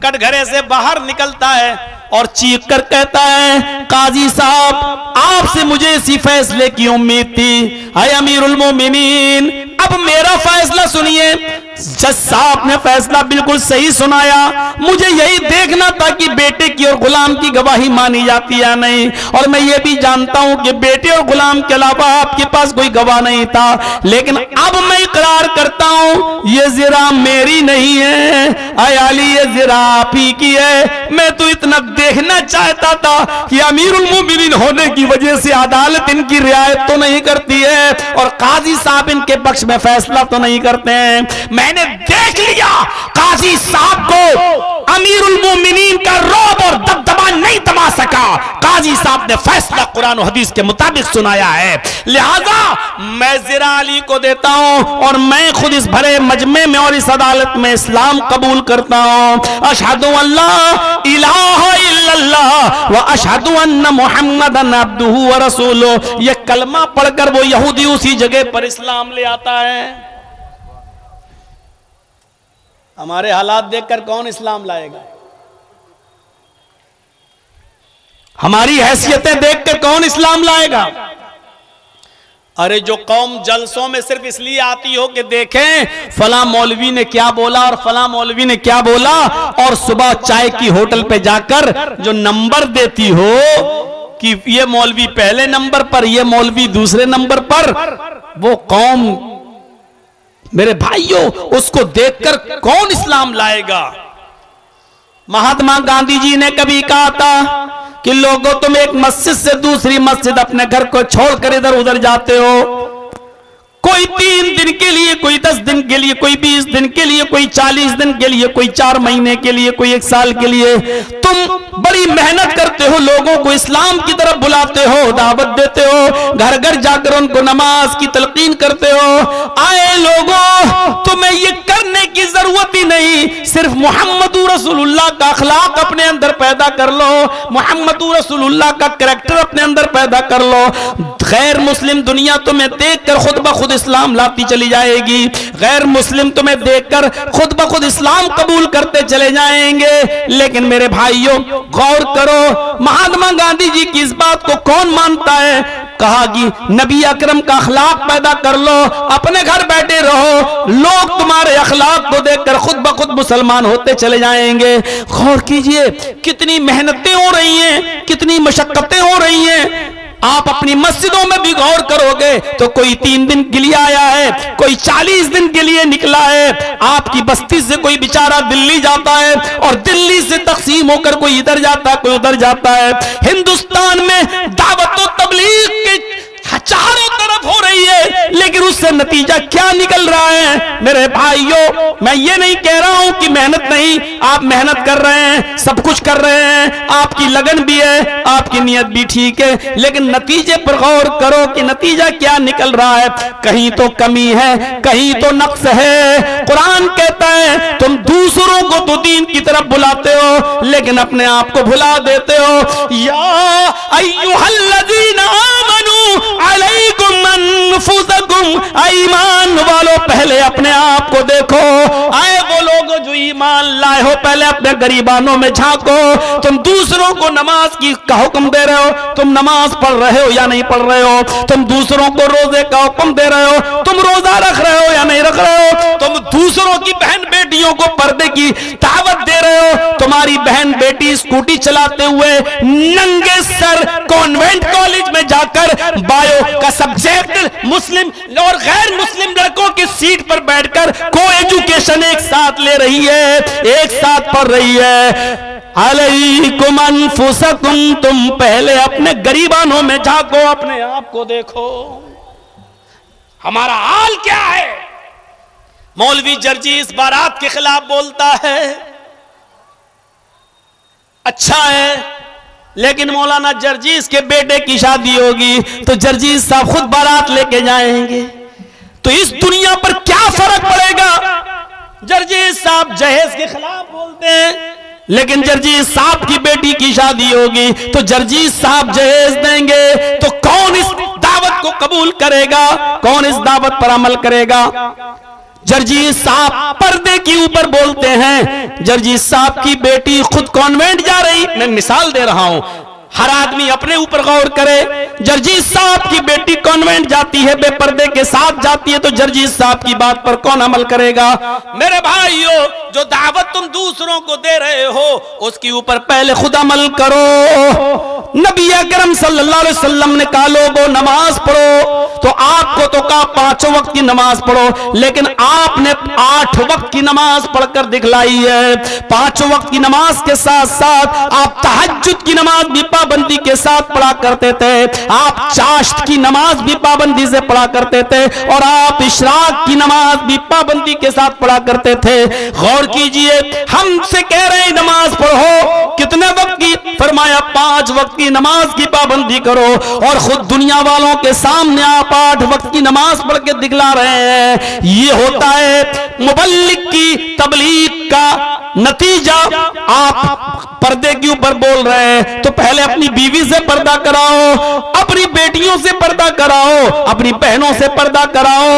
कटघरे से बाहर निकलता है और चीख कर कहता है, काजी साहब आपसे मुझे इसी फैसले की उम्मीद थी। हाय अमीरुल मोमिनीन, अब मेरा फैसला सुनिए। जज साहब ने फैसला बिल्कुल सही सुनाया। मुझे यही देखना था कि बेटे की और गुलाम की गवाही मानी जाती या नहीं, और मैं ये भी जानता हूं कि बेटे और गुलाम के अलावा आपके पास कोई गवाह नहीं था। लेकिन अब मैं इकरार करता हूं ये ज़िरा मेरी नहीं है, आय अली ये ज़िरा आप ही की है। मैं तो इतना देखना चाहता था कि अमीरुल मोमिनीन होने की वजह से अदालत इनकी रियायत तो नहीं करती है और काजी साहब इनके पक्ष में फैसला तो नहीं करते हैं। मैं मैंने देख लिया काजी साहब को अमीरुल मोमिनीन का रौब और दबदबा नहीं दबा सका। काजी साहब ने फैसला कुरान और हदीस के मुताबिक सुनाया है, लिहाजा मैं ज़रा अली को देता हूं और मैं खुद इस भरे मजमे में और इस अदालत में इस्लाम कबूल करता हूं। अशहदु अल्ला इलाहा इल्लल्लाह व अशहदु अन्ना मुहम्मदन अब्दुहु व रसूलुहु। ये कलमा पढ़कर वो यहूदी उसी जगह पर इस्लाम ले आता है। हमारे हालात देखकर कौन इस्लाम लाएगा? हमारी हैसियतें देखकर कौन इस्लाम लाएगा? अरे जो कौम जलसों में सिर्फ इसलिए आती हो कि देखें फला मौलवी ने क्या बोला और फला मौलवी ने क्या बोला, और सुबह चाय की होटल पे जाकर जो नंबर देती हो कि ये मौलवी पहले नंबर पर, ये मौलवी दूसरे नंबर पर, वो कौम मेरे भाइयों उसको देखकर कौन इस्लाम लाएगा? महात्मा गांधी जी ने कभी कहा था कि लोगों तुम एक मस्जिद से दूसरी मस्जिद अपने घर को छोड़कर इधर उधर जाते हो, कोई 3 दिन के लिए, कोई 10 दिन के लिए, कोई 20 दिन के लिए, कोई 40 दिन के लिए, कोई 4 महीने के लिए, कोई 1 साल के लिए। तुम बड़ी मेहनत करते हो, लोगों को इस्लाम की तरफ बुलाते हो, दावत देते हो, घर घर जाकर उनको नमाज की तलकीन करते हो। आए लोगों, तुम्हें ये करने की जरूरत ही नहीं, सिर्फ मोहम्मद रसूलुल्लाह का अखलाक अपने अंदर पैदा कर लो, मोहम्मद रसूलुल्लाह का कैरेक्टर अपने अंदर पैदा कर लो। गैर मुस्लिम दुनिया तुम्हें देखकर खुद ब खुद इस्लाम लाती चली जाएगी, गैर मुस्लिम तुम्हें देखकर खुद ब खुद इस्लाम कबूल करते चले जाएंगे। लेकिन मेरे भाइयों गौर करो, महात्मा गांधी जी की इस बात को कौन मानता है? कहा कि नबी अकरम का अखलाक पैदा कर लो, अपने घर बैठे रहो, लोग तुम्हारे अखलाक को देखकर खुद ब खुद मुसलमान होते चले जाएंगे। गौर कीजिए कितनी मेहनतें हो रही हैं, कितनी मशक्कतें हो रही हैं। आप अपनी मस्जिदों में भी गौर करोगे तो कोई 3 दिन के लिए आया है, कोई 40 दिन के लिए निकला है। आपकी बस्ती से कोई बेचारा दिल्ली जाता है और दिल्ली से तकसीम होकर कोई इधर जाता है, कोई उधर जाता है। हिंदुस्तान में दावत और तबलीग के चारों तरफ हो रही है, लेकिन उससे नतीजा क्या निकल रहा है? मेरे भाइयों मैं ये नहीं कह रहा हूं कि मेहनत नहीं, आप मेहनत कर रहे हैं, सब कुछ कर रहे हैं, आपकी लगन भी है, आपकी नीयत भी ठीक है, लेकिन नतीजे पर गौर करो कि नतीजा क्या निकल रहा है। कहीं तो कमी है, कहीं तो नक्स है। कुरान कहता है तुम दूसरों को तो दीन की तरफ बुलाते हो, लेकिन अपने आप को भुला देते हो। या अय्युहल्लज़ीना आमनू अलैकुम अनफुसकुम, ईमान वालों पहले अपने आप को देखो। आए वो लोग जो ईमान लाए हो, पहले अपने गरीबानों में झांको। तुम दूसरों को नमाज की का हुक्म दे रहे हो, तुम नमाज पढ़ रहे हो या नहीं पढ़ रहे हो? तुम दूसरों को रोजे का हुक्म दे रहे हो, तुम रोजा रख रहे हो या नहीं रख रहे हो? तुम दूसरों की बहन बेटियों को पर्दे की दावत दे रहे हो? तुम्हारी बहन बेटी स्कूटी चलाते हुए नंगे सर कॉन्वेंट कॉलेज में जाकर बायो का सब्जेक्ट मुस्लिम और गैर मुस्लिम लड़कों की सीट पर बैठकर को एजुकेशन एक साथ ले रही है, एक साथ पढ़ रही है। अलैकुम अनफुसकुम, तुम पहले अपने गरीबानों में झांको, अपने आप को देखो। हमारा हाल क्या है? मौलवी जर्जी इस बारात के खिलाफ बोलता है, अच्छा है, लेकिन मौलाना जर्जीस के बेटे की शादी होगी तो जर्जीस साहब खुद बारात लेके जाएंगे, तो इस दुनिया पर क्या फर्क पड़ेगा? जर्जीस साहब जहेज के खिलाफ बोलते हैं, लेकिन जर्जीस साहब की बेटी की शादी होगी तो जर्जीस साहब जहेज देंगे, तो कौन इस दावत को कबूल करेगा? कौन इस दावत पर अमल करेगा? जर्जीस साहब पर्दे के ऊपर बोलते हैं, जर्जीस साहब की बेटी खुद कॉन्वेंट जा रही, मैं मिसाल दे रहा हूं, हर आदमी अपने ऊपर गौर करे। जर्जीस साहब की बेटी कॉन्वेंट जाती है, बेपर्दे के साथ जाती है, तो जर्जीस साहब की बात पर कौन अमल करेगा? मेरे भाइयों, जो दावत तुम दूसरों को दे रहे हो उसके ऊपर पहले खुद अमल करो। नबी अकरम सल्लल्लाहु अलैहि वसल्लम ने कहा लोगों नमाज पढ़ो, तो आपको तो कहा 5 वक्त की नमाज पढ़ो, लेकिन आपने 8 वक्त की नमाज पढ़कर दिखलाई है। 5 वक्त की नमाज के साथ साथ आप तहज्जुद की नमाज भी पाबंदी के साथ पढ़ा करते थे। आप चाश्त की नमाज भी पाबंदी से पढ़ा करते थे और आप इशराक की नमाज भी पाबंदी के साथ पढ़ा करते थे। गौर कीजिए, हमसे कह रहे हैं नमाज पढ़ो, कितने वक्त की? फरमाया 5 वक्त की नमाज की पाबंदी करो, और खुद दुनिया वालों के सामने आप 8 वक्त की नमाज पढ़ के दिखला रहे हैं। ये होता है मुबल्लिग की तबलीग का नतीजा। आप पर्दे के ऊपर बोल रहे हैं तो पहले अपनी बीवी से पर्दा कराओ, अपनी बेटियों से पर्दा कराओ, अपनी बहनों से पर्दा कराओ।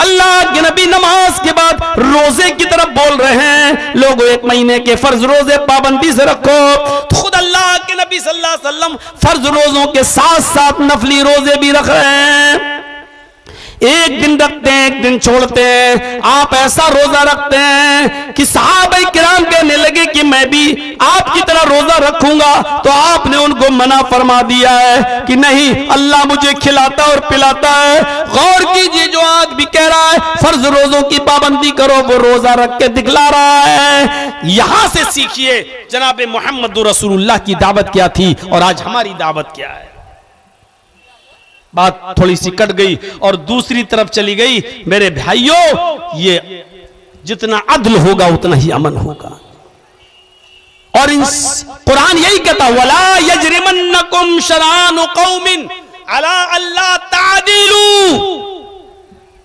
अल्लाह के नबी नमाज के बाद रोजे की तरफ बोल रहे हैं, लोगों 1 महीने के फर्ज रोजे पाबंदी से रखो। तो खुद अल्लाह के नबी सल्लल्लाहु अलैहि वसल्लम फर्ज रोजों के साथ साथ नफली रोजे भी रख रहे हैं। एक दिन रखते हैं, एक दिन छोड़ते हैं। आप ऐसा रोजा रखते हैं कि सहाबाए किराम कहने लगे कि मैं भी आपकी तरह रोजा रखूंगा, तो आपने उनको मना फरमा दिया है कि नहीं, अल्लाह मुझे खिलाता और पिलाता है। गौर कीजिए, जो आज भी कह रहा है फर्ज रोजों की पाबंदी करो, वो रोजा रख के दिखला रहा है। यहां से सीखिए जनाब मोहम्मद रसूलुल्लाह की दावत क्या थी और आज हमारी दावत क्या है। बात थोड़ी सी कट गई और दूसरी तरफ चली गई। मेरे भाइयों, ये जितना अदल होगा उतना ही अमन होगा। और कुरान यही कहता, वला यजरिमन्नकुम शरानु कौमिन अला अल्ला तादिलू।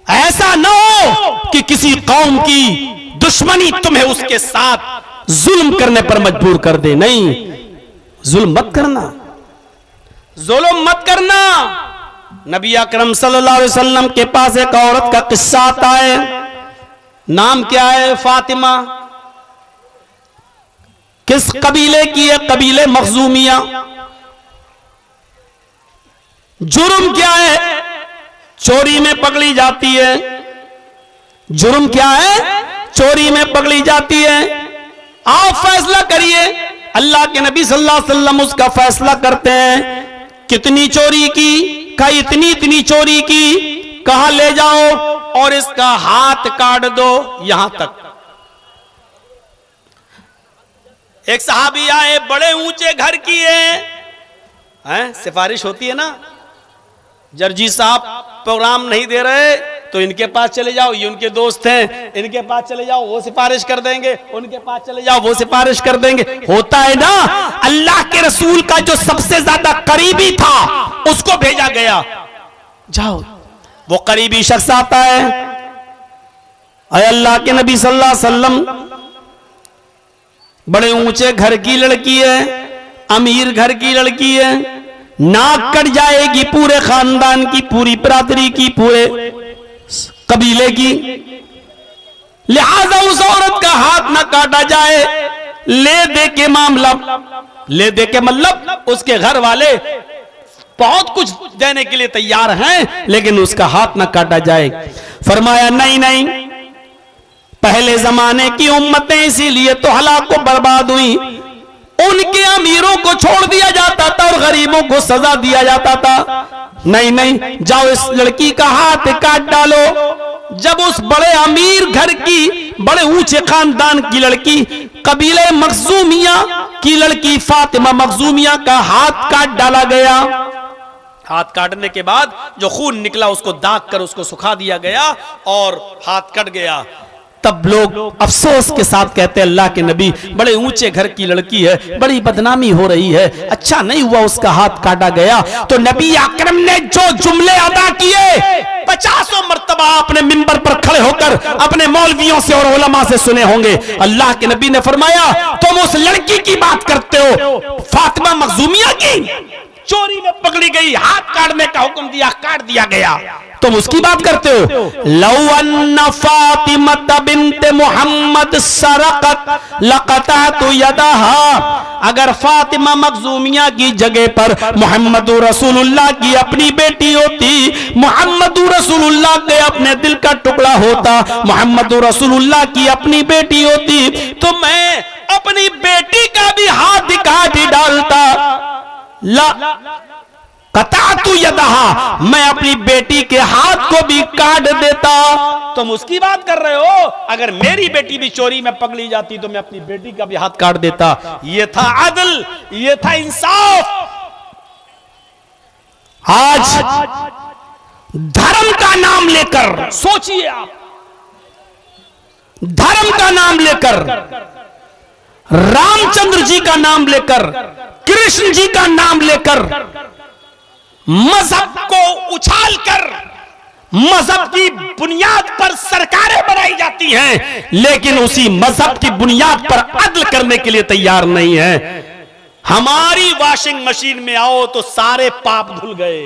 ऐसा ना हो कि किसी कौम की दुश्मनी तुम्हें उसके साथ जुल्म करने पर मजबूर कर दे। नहीं, जुल्म मत करना, जुल्म मत करना। नबी अकरम सल्लल्लाहु अलैहि वसल्लम के पास एक औरत का किस्सा आता है। नाम क्या है? फातिमा। किस कबीले की है? कबीले मखजूमिया। जुर्म क्या है? चोरी में पकड़ी जाती है। जुर्म क्या है? चोरी में पकड़ी जाती है। आप फैसला करिए। अल्लाह के नबी सल्लल्लाहु अलैहि वसल्लम उसका फैसला करते हैं। कितनी चोरी की? का इतनी इतनी चोरी की। कहां ले जाओ और इसका हाथ काट दो, यहां तक। एक सहाबी आए, बड़े ऊंचे घर की है, सिफारिश होती है ना, जर्जी साहब प्रोग्राम नहीं दे रहे तो इनके पास चले जाओ, ये उनके दोस्त हैं, इनके पास चले जाओ, वो सिफारिश कर देंगे, उनके पास चले जाओ, वो सिफारिश कर देंगे। होता है ना। अल्लाह के रसूल का जो सबसे ज्यादा करीबी था उसको भेजा गया, जाओ। वो करीबी शख्स आता है, अरे अल्लाह के नबी सल्लल्लाहु अलैहि वसल्लम, बड़े ऊंचे घर की लड़की है, अमीर घर की लड़की है, नाक कट जाएगी पूरे खानदान की, पूरी बरादरी की, पूरे कबीले की, लिहाजा उस औरत का हाथ ना काटा जाए। ले दे के मामला, ले दे के मतलब उसके घर वाले बहुत कुछ देने के लिए तैयार हैं, लेकिन उसका हाथ ना काटा जाए। फरमाया नहीं नहीं, पहले जमाने की उम्मतें इसीलिए तो हलाक को बर्बाद हुई, उनके अमीरों को छोड़ दिया जाता था और गरीबों को सजा दिया जाता था। नहीं नहीं, जाओ इस लड़की का हाथ काट डालो। जब उस बड़े अमीर घर की, बड़े ऊंचे खानदान की लड़की, कबीले मखजूमिया की लड़की फातिमा मखजूमिया का हाथ काट डाला गया। हाथ काटने के बाद जो खून निकला उसको दाग कर उसको सुखा दिया गया और हाथ कट गया। तब लोग अफसोस के साथ कहते हैं, अल्लाह के नबी, बड़े ऊंचे घर की लड़की है, बड़ी बदनामी हो रही है, अच्छा नहीं हुआ उसका हाथ काटा गया। तो नबी अकरम ने जो जुमले अदा किए 50 मर्तबा अपने मिंबर पर खड़े होकर अपने मौलवियों से और उलमा से सुने होंगे। अल्लाह के नबी ने फरमाया, तुम उस लड़की की बात करते हो, फातिमा मखजूमिया की, चोरी में पकड़ी गई, हाथ काटने का हुक्म दिया, काट दिया गया, तुम उसकी बात करते हो। लौ अन्ना फातिमा बिन्त मोहम्मद सरकत लक़तअतु यदहा, अगर फातिमा मखजूमिया की जगह पर मोहम्मद रसूलुल्लाह की अपनी बेटी होती, मोहम्मद रसूलुल्लाह के अपने दिल का टुकड़ा होता, मोहम्मद रसूलुल्लाह की अपनी बेटी होती, तो मैं अपनी बेटी का भी हाथ काट डालता। कतातु यदहा, मैं अपनी बेटी के हाथ को भी काट देता। तुम उसकी बात कर रहे हो, अगर मेरी बेटी भी चोरी में पकड़ी जाती तो मैं अपनी बेटी का भी हाथ काट देता। ये था अदल, ये था इंसाफ। आज धर्म का नाम लेकर, सोचिए आप, धर्म का नाम लेकर, रामचंद्र जी का नाम लेकर, कृष्ण जी का नाम लेकर मजहब को उछालकर मजहब की बुनियाद पर सरकारें बनाई जाती हैं, लेकिन उसी मजहब की बुनियाद पर अदल करने के लिए तैयार नहीं है। हमारी वॉशिंग मशीन में आओ तो सारे पाप धुल गए,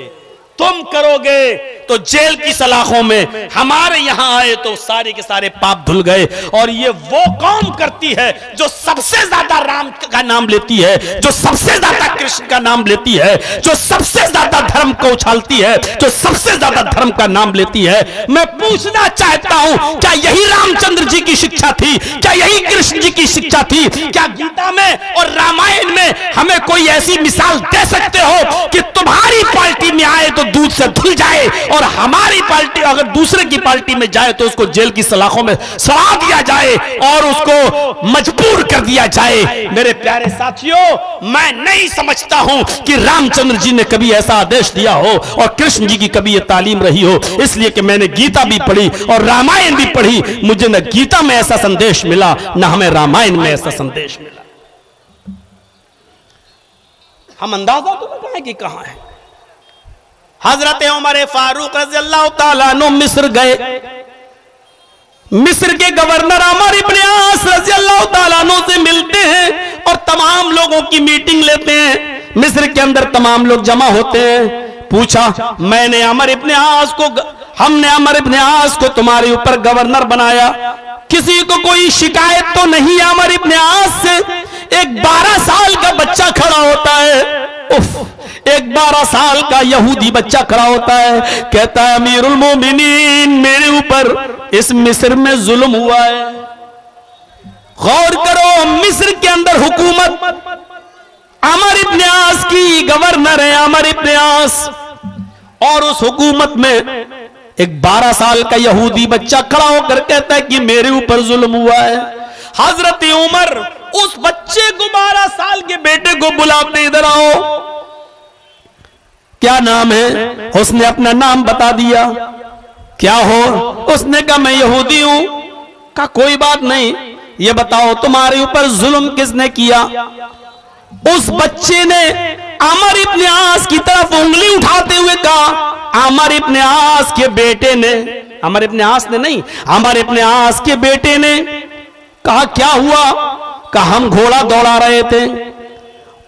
तुम करोगे तो जेल की सलाखों में, हमारे यहां आए तो सारे के सारे पाप धुल गए। और ये वो कौम करती है जो सबसे ज्यादा राम का नाम लेती है, जो सबसे ज्यादा कृष्ण का नाम लेती है, जो सबसे ज्यादा धर्म को उछालती है, जो सबसे ज्यादा धर्म का नाम लेती है। मैं पूछना चाहता हूं, क्या यही रामचंद्र जी की शिक्षा थी? क्या यही कृष्ण जी की शिक्षा थी? क्या गीता में और रामायण में हमें कोई ऐसी मिसाल दे सकते हो कि तुम्हारी पार्टी में आए तो दूध से धुल जाए और हमारी पार्टी अगर दूसरे की पार्टी में जाए तो उसको जेल की सलाखों में सड़ा दिया जाए और उसको मजबूर कर दिया जाए? मेरे प्यारे साथियों, मैं नहीं समझता हूं कि रामचंद्र जी ने कभी ऐसा आदेश दिया हो और कृष्ण जी की कभी यह तालीम रही हो। इसलिए कि मैंने गीता भी पढ़ी और रामायण भी पढ़ी, मुझे न गीता में ऐसा संदेश मिला न हमें रामायण में ऐसा संदेश मिला। हम अंदाजा तो लगाएं कि कहां है। हजरत उमर फारूक रज़ियल्लाहु ताला अन्हु मिस्र गए। मिस्र के गवर्नर अमर इब्न आस रज़ियल्लाहु ताला अन्हु से मिलते हैं और तमाम लोगों की मीटिंग लेते हैं। मिस्र के अंदर तमाम लोग जमा होते हैं। पूछा, हमने अमर इब्न आस को तुम्हारे ऊपर गवर्नर बनाया, किसी को कोई शिकायत तो नहीं? अमर इब्न आस से एक 12 साल का बच्चा खड़ा होता है। उफ, एक 12 साल का यहूदी बच्चा खड़ा होता है, कहता है अमीरुल मोमिनीन, मेरे ऊपर इस मिस्र में जुल्म हुआ है। गौर करो, मिस्र के अंदर हुकूमत अमर इब्न आस की, गवर्नर है अमर इब्न आस, और उस हुकूमत में एक 12 साल का यहूदी बच्चा खड़ा होकर कहता है कि मेरे ऊपर जुल्म हुआ है। हजरत उमर उस बच्चे को, 12 साल के बेटे को बुलाते, इधर आओ, क्या नाम है? उसने अपना नाम बता दिया। क्या हो? उसने कहा मैं यहूदी हूं। कहा कोई बात नहीं, ये बताओ तुम्हारे ऊपर जुल्म किसने किया? उस बच्चे ने अमर इब्न आस की तरफ उंगली उठाते हुए कहा, अमर इब्न आस के बेटे ने, अमर इब्न आस ने नहीं, अमर इब्न आस के बेटे ने। कहा क्या हुआ? कहा हम घोड़ा दौड़ा रहे थे,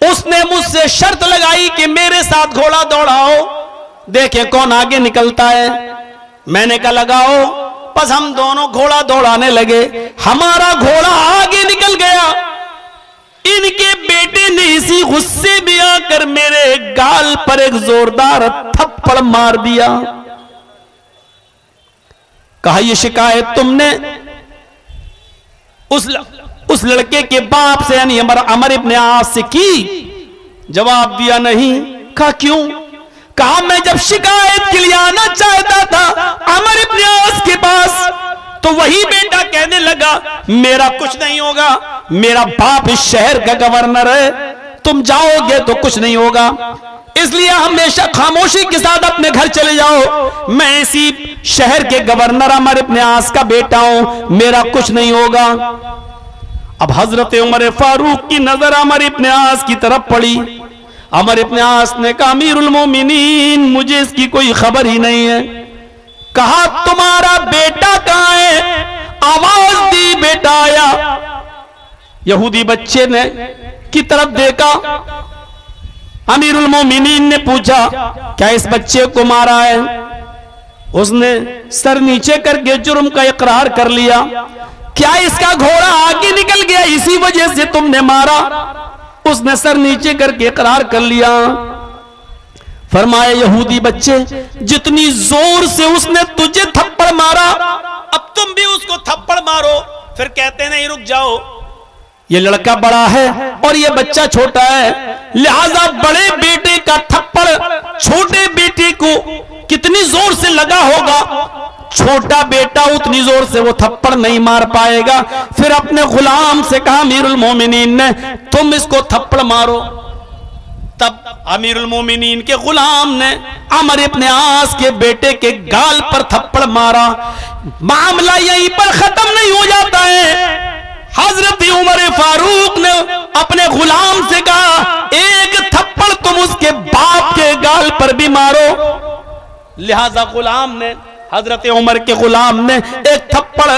उसने मुझसे शर्त लगाई कि मेरे साथ घोड़ा दौड़ाओ, देखें कौन आगे निकलता है। मैंने कहा लगाओ। बस हम दोनों घोड़ा दौड़ाने लगे, हमारा घोड़ा आगे निकल गया। इनके बेटे ने इसी गुस्से में आकर मेरे गाल पर एक जोरदार थप्पड़ मार दिया। कहा ये शिकायत तुमने उस लड़के के बाप से यानी अमर इब्न आस से की? जवाब दिया नहीं। कहा क्यों? कहा मैं जब शिकायत के लिए आना चाहता था अमर इब्न आस के पास, तो वही बेटा कहने लगा मेरा कुछ नहीं होगा, मेरा बाप इस शहर का गवर्नर है, तुम जाओगे तो कुछ नहीं होगा, इसलिए हमेशा खामोशी के साथ अपने घर चले जाओ, मैं इसी शहर के गवर्नर अमर इब्न आस का बेटा हूं, मेरा कुछ नहीं होगा। अब हजरत उमर फारूक की नजर अमर इब्न आस की तरफ पड़ी। अमर इब्न आस ने कहा अमीरुल मोमिनीन, मुझे इसकी कोई खबर ही नहीं है। कहा तुम्हारा बेटा कहां है? आवाज दी, बेटा आया। यहूदी बच्चे ने की तरफ देखा। अमीरुल मोमिनीन ने पूछा क्या इस बच्चे को मारा है? उसने सर नीचे करके जुर्म का इकरार कर लिया। क्या इसका घोड़ा आगे निकल गया इसी वजह से तुमने मारा? उसने सर नीचे करके इकरार कर लिया। फरमाया यहूदी बच्चे, जितनी जोर से उसने तुझे थप्पड़ मारा, अब तुम भी उसको थप्पड़ मारो। फिर कहते नहीं रुक जाओ, ये लड़का बड़ा है और ये बच्चा छोटा है, लिहाजा बड़े बेटे का थप्पड़ छोटे बेटे को कितनी जोर से लगा होगा, छोटा बेटा उतनी जोर से वो थप्पड़ नहीं मार पाएगा। फिर अपने गुलाम से कहा अमीरुल मोमिनीन ने, तुम इसको थप्पड़ मारो। तब अमीरुल मोमिनीन के गुलाम ने अमर इब्ने आस के बेटे के गाल पर थप्पड़ मारा। मामला यहीं पर खत्म नहीं हो जाता है। हजरत उमर फारूक ने अपने गुलाम से कहा, एक थप्पड़ तुम उसके बाप के गाल पर भी मारो। लिहाजा गुलाम ने, हजरत उमर के गुलाम ने एक थप्पड़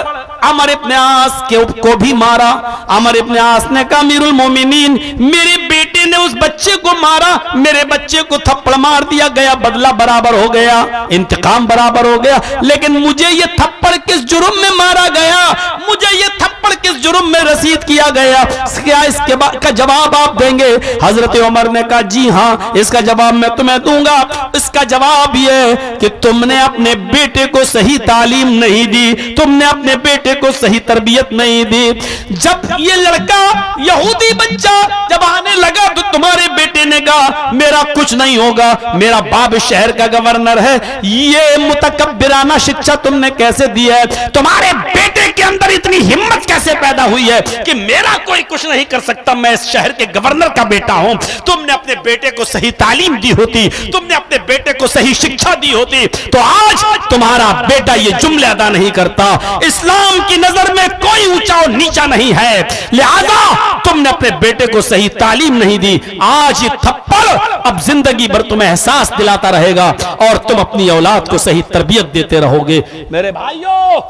अमर इब्ने आस के को भी मारा। अमर इब्ने आस ने कहा, अमीरुल मोमिनीन, मेरे बेटे ने उस बच्चे को मारा, मेरे बच्चे को थप्पड़ मार दिया गया, बदला बराबर हो गया, इंतकाम बराबर हो गया, लेकिन मुझे ये थप्पड़ किस जुर्म में मारा गया, मुझे ये थप्पड़ किस जुर्म में रसीद किया गया, क्या इसके का जवाब आप देंगे? हजरत उमर ने कहा, जी हाँ, इसका जवाब मैं तुम्हें दूंगा। इसका जवाब ये कि तुमने अपने बेटे को सही तालीम नहीं दी, तुमने अपने बेटे को सही तरबियत नहीं दी। जब ये लड़का यहूदी बच्चा जब आने लगा तो तुम्हारे बेटे ने कहा, मेरा कुछ नहीं होगा, मेरा बाप शहर का गवर्नर है। ये मुतकब्बिराना शिक्षा तुमने कैसे दी है? तुम्हारे बेटे के अंदर इतनी हिम्मत कैसे पैदा हुई है कि मेरा कोई कुछ नहीं कर सकता, मैं इस शहर के गवर्नर का बेटा हूं। तुमने अपने बेटे को सही तालीम दी होती, तुमने अपने बेटे को सही शिक्षा दी होती, तो आज तुम्हारा बेटा ये जुमले अदा नहीं करता। इस्लाम की नजर में कोई ऊंचा और नीचा नहीं है, लिहाजा तुमने अपने बेटे को सही तालीम नहीं दी। आज ये थप्पड़ अब जिंदगी भर तुम्हें एहसास दिलाता रहेगा और तुम अपनी औलाद को सही तरबियत देते रहोगे। मेरे भाइयों,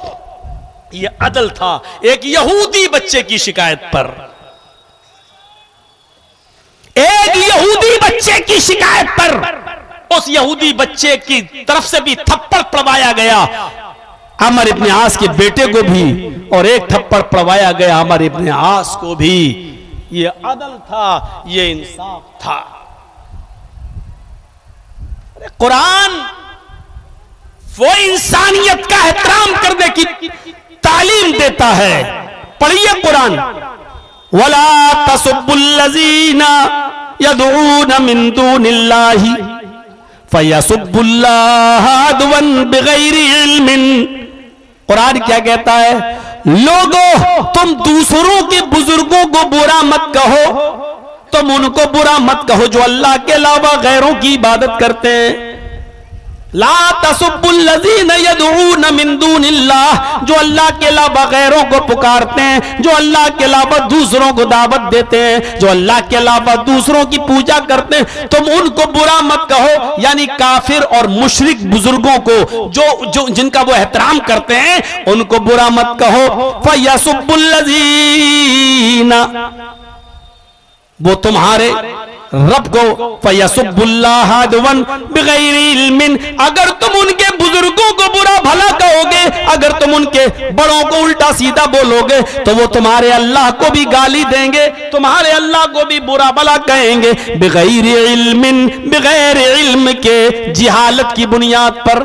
ये अदल था एक यहूदी बच्चे की शिकायत पर। एक यहूदी बच्चे की शिकायत पर उस यहूदी बच्चे की तरफ से भी थप्पड़ पड़वाया गया, अमर इब्ने आस के बेटे को भी, और एक थप्पड़ पड़वाया गया अमर इब्ने आस को भी। ये अदल था, ये इंसाफ था। कुरान वो इंसानियत का एहतराम करने की तालीम देता है। पढ़िए कुरान, वला तसुब्बुल्लज़ीना यदऊना मिन दूनिल्लाहि फयसुब्बुल्लाह अदवन बिगैरि इल्मिन। कुरान क्या कहता है? लोगों, तुम दूसरों के बुजुर्गों को बुरा मत कहो, तुम उनको बुरा मत कहो जो अल्लाह के अलावा गैरों की इबादत करते हैं। ला तसुब्बुल्लज़ीना यदऊना मिन दूनिल्लाह, जो अल्लाह के अलावा गैरों को पुकारते हैं, जो अल्लाह के अलावा दूसरों को दावत देते हैं, जो अल्लाह के अलावा दूसरों की पूजा करते हैं, तुम उनको बुरा मत कहो। यानी काफिर और मुशरिक बुजुर्गों को जो जिनका वो एहतराम करते हैं, उनको बुरा मत कहो। फयसुब्बुल्लज़ीना, वो तुम्हारे रब को, फयसुब्बुल्लाह अदवन बिगैरि इल्मिन, अगर तुम उनके बुजुर्गों को बुरा भला कहोगे, अगर तुम उनके बड़ों को उल्टा सीधा बोलोगे, तो वो तुम्हारे अल्लाह को भी गाली देंगे, तुम्हारे अल्लाह को भी बुरा भला कहेंगे। बिगैरि इल्मिन, बिगैर इल्म के, जिहालत की बुनियाद पर।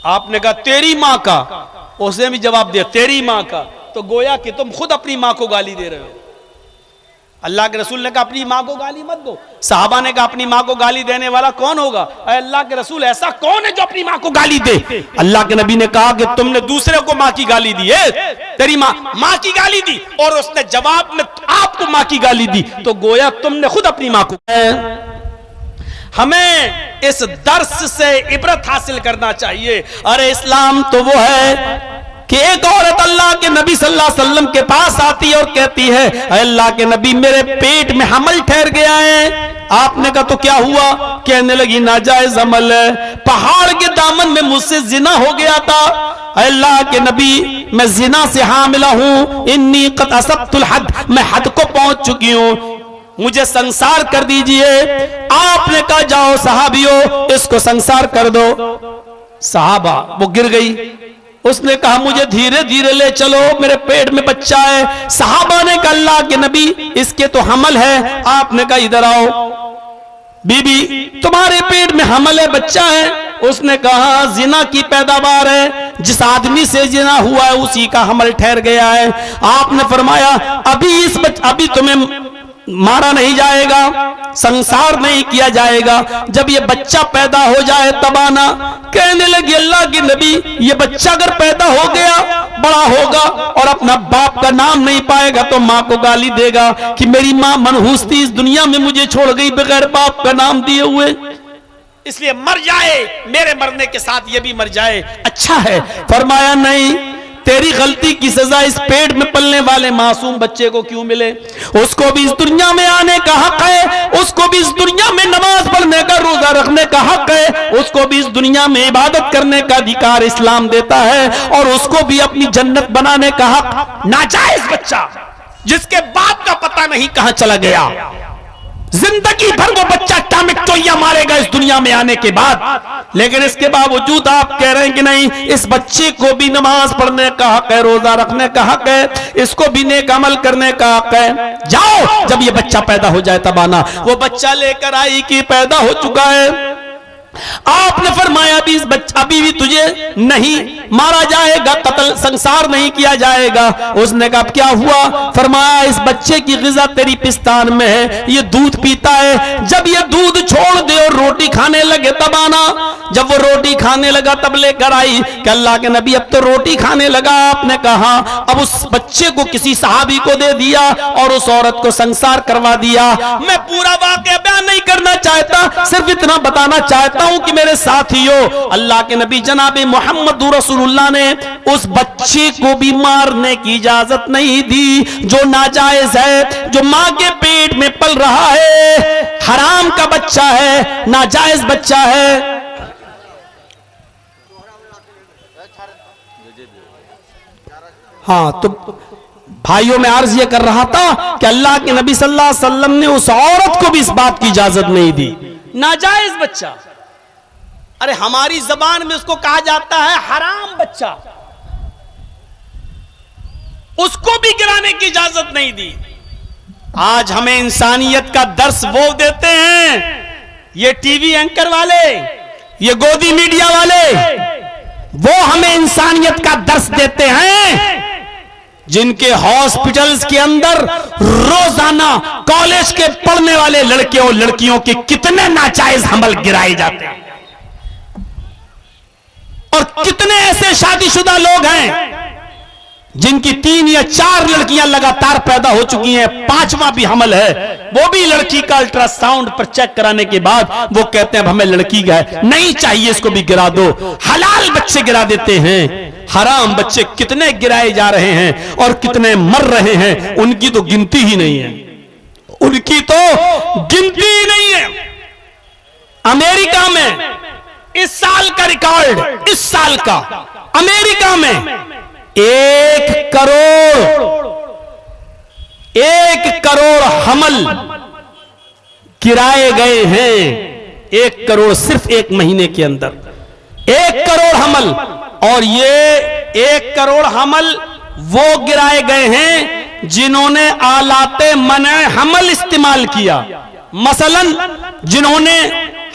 आपने कहा तेरी मां का, उसने भी जवाब दिया तेरी मां का, तो गोया कि तुम खुद अपनी मां को गाली दे रहे हो। अल्लाह के रसूल ने कहा अपनी माँ को गाली मत दो। साहबा ने कहा अपनी माँ को गाली देने वाला कौन होगा? अल्लाह के रसूल, ऐसा कौन है जो अपनी माँ को गाली दे? अल्लाह के नबी ने कहा कि तुमने दूसरे को माँ की गाली दी है, तेरी माँ की गाली दी, और उसने जवाब में आपको माँ की गाली दी, तो गोया तुमने खुद अपनी माँ को। हमें इस दर्स से इबरत हासिल करना चाहिए। अरे इस्लाम तो वो है कि एक औरत अल्लाह के नबी सल्लल्लाहु अलैहि वसल्लम के पास आती है और कहती है, अल्लाह के नबी मेरे पेट में हमल ठहर गया है। आपने कहा तो क्या हुआ? कहने लगी नाजायज हमल है, पहाड़ के दामन में मुझसे जिना हो गया था। अल्लाह के नबी मैं जिना से हामिला हूं, इन्नी क़द असब्तुल हद, मैं हद को पहुंच चुकी हूं, मुझे संसार कर दीजिए। आपने कहा जाओ सहाबियों इसको संसार कर दो। सहाबा वो गिर गई, उसने कहा मुझे धीरे धीरे ले चलो, मेरे पेट में बच्चा है। सहाबा ने कहा अल्लाह के नबी इसके तो हमल है। आपने कहा इधर आओ बीबी, तुम्हारे पेट में हमल है, बच्चा है। उसने कहा जिना की पैदावार है, जिस आदमी से जिना हुआ है उसी का हमल ठहर गया है। आपने फरमाया अभी तुम्हें मारा नहीं जाएगा, संसार नहीं किया जाएगा, जब ये बच्चा पैदा हो जाए तब आना। कहने लगी अल्लाह की नबी ये बच्चा अगर पैदा हो गया, बड़ा होगा और अपना बाप का नाम नहीं पाएगा तो माँ को गाली देगा कि मेरी माँ मनहूस थी, इस दुनिया में मुझे छोड़ गई बगैर बाप का नाम दिए हुए, इसलिए मर जाए, मेरे मरने के साथ ये भी मर जाए अच्छा है। फरमाया नहीं, तेरी गलती की सजा इस पेट में पलने वाले मासूम बच्चे को क्यों मिले? उसको भी इस दुनिया में आने का हक है, उसको भी इस दुनिया में नमाज पढ़ने का, रोजा रखने का हक है, उसको भी इस दुनिया में इबादत करने का अधिकार इस्लाम देता है, और उसको भी अपनी जन्नत बनाने का हक। नाजायज बच्चा जिसके बाप का पता नहीं कहां चला गया, जिंदगी भर वो बच्चा टामिक टोइया मारेगा इस दुनिया में आने के बाद, लेकिन इसके बावजूद आप कह रहे हैं कि नहीं, इस बच्चे को भी नमाज पढ़ने का हक है, रोजा रखने का हक है, इसको भी नेक अमल करने का हक है। जाओ, जब ये बच्चा पैदा हो जाए तब आना। वो बच्चा लेकर आई कि पैदा हो चुका है। आपने फरमाया अभी भी तुझे नहीं मारा जाएगा, कत्ल संसार नहीं किया जाएगा। उसने कहा क्या हुआ? फरमाया इस बच्चे की ग़िज़ा तेरी पिस्तान में है, ये दूध पीता है, जब ये दूध छोड़ दे और रोटी खाने लगे तब आना। जब वो रोटी खाने लगा तब लेकर आई कि अल्लाह के नबी अब तो रोटी खाने लगा। आपने कहा अब उस बच्चे को किसी सहाबी को दे दिया और उस औरत को संसार करवा दिया। मैं पूरा वाक़या बयान नहीं करना चाहता, सिर्फ इतना बताना चाहता हूं कि मेरे साथियों, अल्लाह के नबी जनाबे मोहम्मद रसूलुल्लाह ने उस बच्चे को भी मारने की इजाजत नहीं दी जो नाजायज है, जो मां के पेट में पल रहा है, हराम का बच्चा है, नाजायज बच्चा है। हाँ, तो भाइयों में अर्ज ये कर रहा था कि अल्लाह के नबी सल्लल्लाहु अलैहि वसल्लम ने उस औरत को भी इस बात की इजाजत नहीं दी। नाजायज बच्चा, अरे हमारी जबान में उसको कहा जाता है हराम बच्चा, उसको भी गिराने की इजाजत नहीं दी। आज हमें इंसानियत का दर्स वो देते हैं, ये टीवी एंकर वाले, ये गोदी मीडिया वाले, वो हमें इंसानियत का दर्स देते हैं, जिनके हॉस्पिटल्स के अंदर रोजाना कॉलेज के पढ़ने वाले लड़के और लड़कियों के कितने नाजायज हमल गिराए जाते हैं, और कितने ऐसे शादीशुदा लोग हैं जिनकी 3 या 4 लड़कियां लगातार पैदा हो चुकी हैं, 5वां भी हमल है, वो भी लड़की का अल्ट्रासाउंड पर चेक कराने के बाद वो कहते हैं अब हमें लड़की का है, नहीं चाहिए, इसको भी गिरा दो। हलाल बच्चे गिरा देते हैं, हराम बच्चे कितने गिराए जा रहे हैं और कितने मर रहे हैं, उनकी तो गिनती ही नहीं है, उनकी तो गिनती ही नहीं है। अमेरिका में इस साल का रिकॉर्ड, इस साल का अमेरिका में 1 करोड़ हमल गिराए गए हैं। 1 करोड़ सिर्फ 1 महीने के अंदर 1 करोड़ हमल, और ये 1 करोड़ हमल वो गिराए गए हैं जिन्होंने आलाते मने हमल इस्तेमाल किया, मसलन जिन्होंने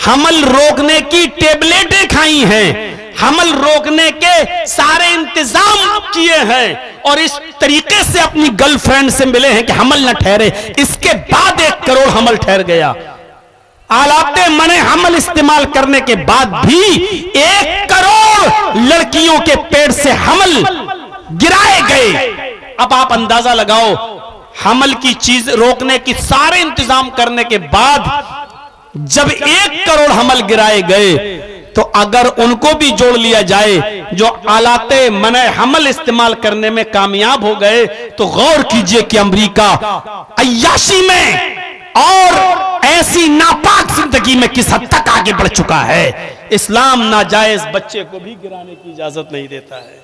हमल रोकने की टेबलेटें खाई हैं, हमल रोकने के सारे इंतजाम किए हैं और इस तरीके से अपनी गर्लफ्रेंड से मिले हैं कि हमल न ठहरे, इसके बाद 1 करोड़ हमल ठहर गया। आलाते मने हमल इस्तेमाल करने के बाद भी 1 करोड़ लड़कियों के पेट से हमल गिराए गए। अब आप अंदाजा लगाओ, हमल की चीज रोकने की सारे इंतजाम करने के बाद जब 1 करोड़ हमल गिराए गए, तो अगर उनको भी जोड़ लिया जाए जो आलाते मने हमल इस्तेमाल करने में कामयाब हो गए, तो गौर कीजिए कि अमेरिका अय्याशी में और ऐसी नापाक जिंदगी में किस हद तक आगे बढ़ चुका है। इस्लाम नाजायज बच्चे को भी गिराने की इजाजत नहीं देता है।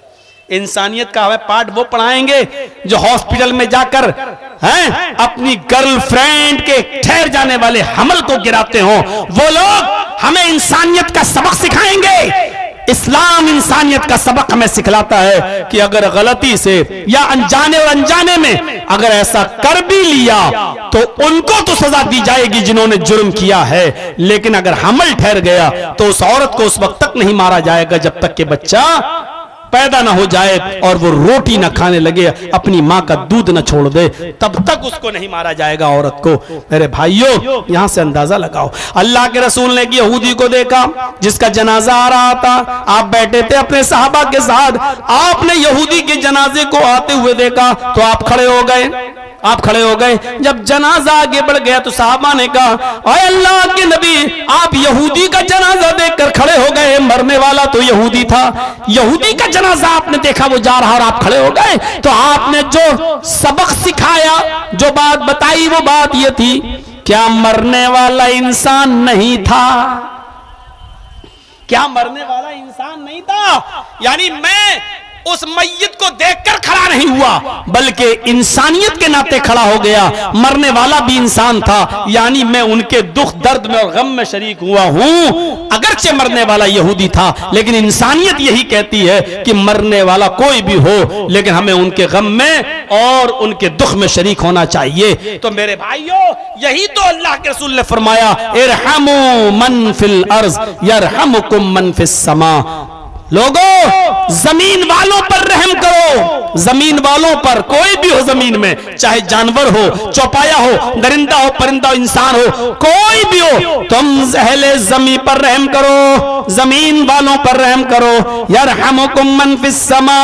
इंसानियत का हमें पाठ वो पढ़ाएंगे जो हॉस्पिटल में जाकर हैं अपनी गर्लफ्रेंड के ठहर जाने वाले हमल को गिराते हो, वो लोग हमें इंसानियत का सबक सिखाएंगे। इस्लाम इंसानियत का सबक हमें सिखलाता है कि अगर गलती से या अनजाने और अनजाने में अगर ऐसा कर भी लिया तो उनको तो सजा दी जाएगी जिन्होंने जुर्म किया है, लेकिन अगर हमल ठहर गया तो उस औरत को उस वक्त तक नहीं मारा जाएगा जब तक कि बच्चा पैदा ना हो जाए और वो रोटी ना खाने लगे, अपनी माँ का दूध ना छोड़ दे, तब तक उसको नहीं मारा जाएगा औरत को। मेरे भाइयों, यहां से अंदाजा लगाओ। अल्लाह के रसूल ने एक यहूदी को देखा जिसका जनाजा आ रहा था। आप बैठे थे अपने साहबा के साथ, आपने यहूदी के जनाजे को आते हुए देखा तो आप खड़े हो गए। आप खड़े हो गए। जब जनाजा आगे बढ़ गया तो साहबा ने कहा, अरे अल्लाह के नबी, आप यहूदी का जनाजा देखकर खड़े हो गए, मरने वाला तो यहूदी था। यहूदी का जनाजा आपने देखा, वो जा रहा और आप खड़े हो गए। तो आपने जो सबक सिखाया, जो बात बताई, वो बात ये थी, क्या मरने वाला इंसान नहीं था? क्या मरने वाला इंसान नहीं था? यानी मैं उस मय्यत को देखकर खड़ा नहीं हुआ, बल्कि इंसानियत के नाते खड़ा हो गया। मरने वाला भी इंसान था, यानी मैं उनके दुख दर्द में और गम में शरीक हुआ हूं। अगरचे मरने वाला यहूदी था, लेकिन इंसानियत यही कहती है कि मरने वाला कोई भी हो, लेकिन हमें उनके गम में और उनके दुख में शरीक होना चाहिए। तो मेरे भाइयों, यही तो अल्लाह के रसूल ने फरमाया, इरहमु मन फिल अर्ज यरहमुकुम मन फिस समा। लोगों, जमीन वालों पर रहम करो। जमीन वालों पर, कोई भी हो जमीन में, चाहे जानवर हो, चौपाया हो, दरिंदा हो, परिंदा हो, इंसान हो, कोई भी हो, तुम अहले जमीन पर रहम करो, जमीन वालों पर रहम करो। यरहमुकुम मन फिस समा,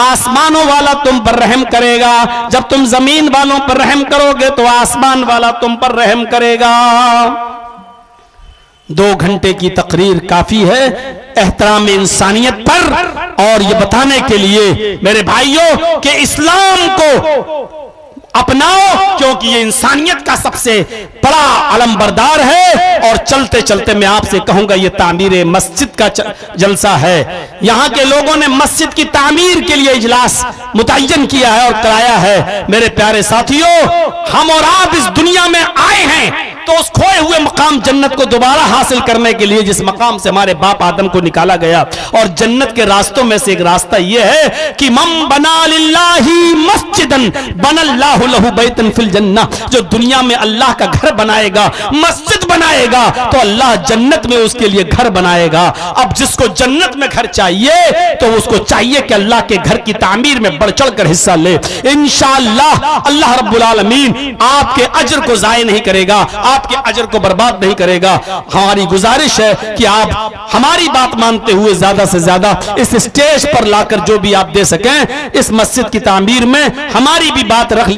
आसमानों वाला तुम पर रहम करेगा। जब तुम जमीन वालों पर रहम करोगे तो आसमान वाला तुम पर रहम करेगा। 2 घंटे की तकरीर काफी है एहतराम इंसानियत पर, और ये बताने के लिए मेरे भाइयों कि इस्लाम को अपनाओ, क्योंकि ये इंसानियत का सबसे बड़ा अलमबरदार है। और चलते चलते मैं आपसे कहूंगा, ये तामीर मस्जिद का जलसा है। यहां के लोगों ने मस्जिद की तामीर के लिए इजलास मुतय्यन किया है और कराया है। मेरे प्यारे साथियों, हम और आप इस दुनिया में आए हैं तो उस खोए हुए मकाम जन्नत को दोबारा हासिल करने के लिए, जिस मकाम से हमारे बाप आदम को निकाला गया, और जन्नत के रास्तों में से एक रास्ता यह है कि मम बना लिल्लाही मस्जिदन बनल्लाहु लहु बैतन फिल जन्नह। जो दुनिया में अल्लाह का घर बनाएगा, मस्जिद बनाएगा, तो अल्लाह जन्नत में उसके लिए घर बनाएगा। अब जिसको जन्नत में घर चाहिए तो उसको चाहिए कि अल्लाह के घर की तामीर में बढ़ चढ़ कर हिस्सा ले। इंशाअल्लाह अल्लाह रब्बुल आलमीन आपके अजर को जाय नहीं करेगा, आपके अजर को बर्बाद नहीं करेगा। हमारी गुजारिश है कि आप हमारी बात मानते हुए ज्यादा से ज्यादा इस स्टेज पर लाकर जो भी आप दे सकें, इस मस्जिद की तामीर में हमारी भी बात रख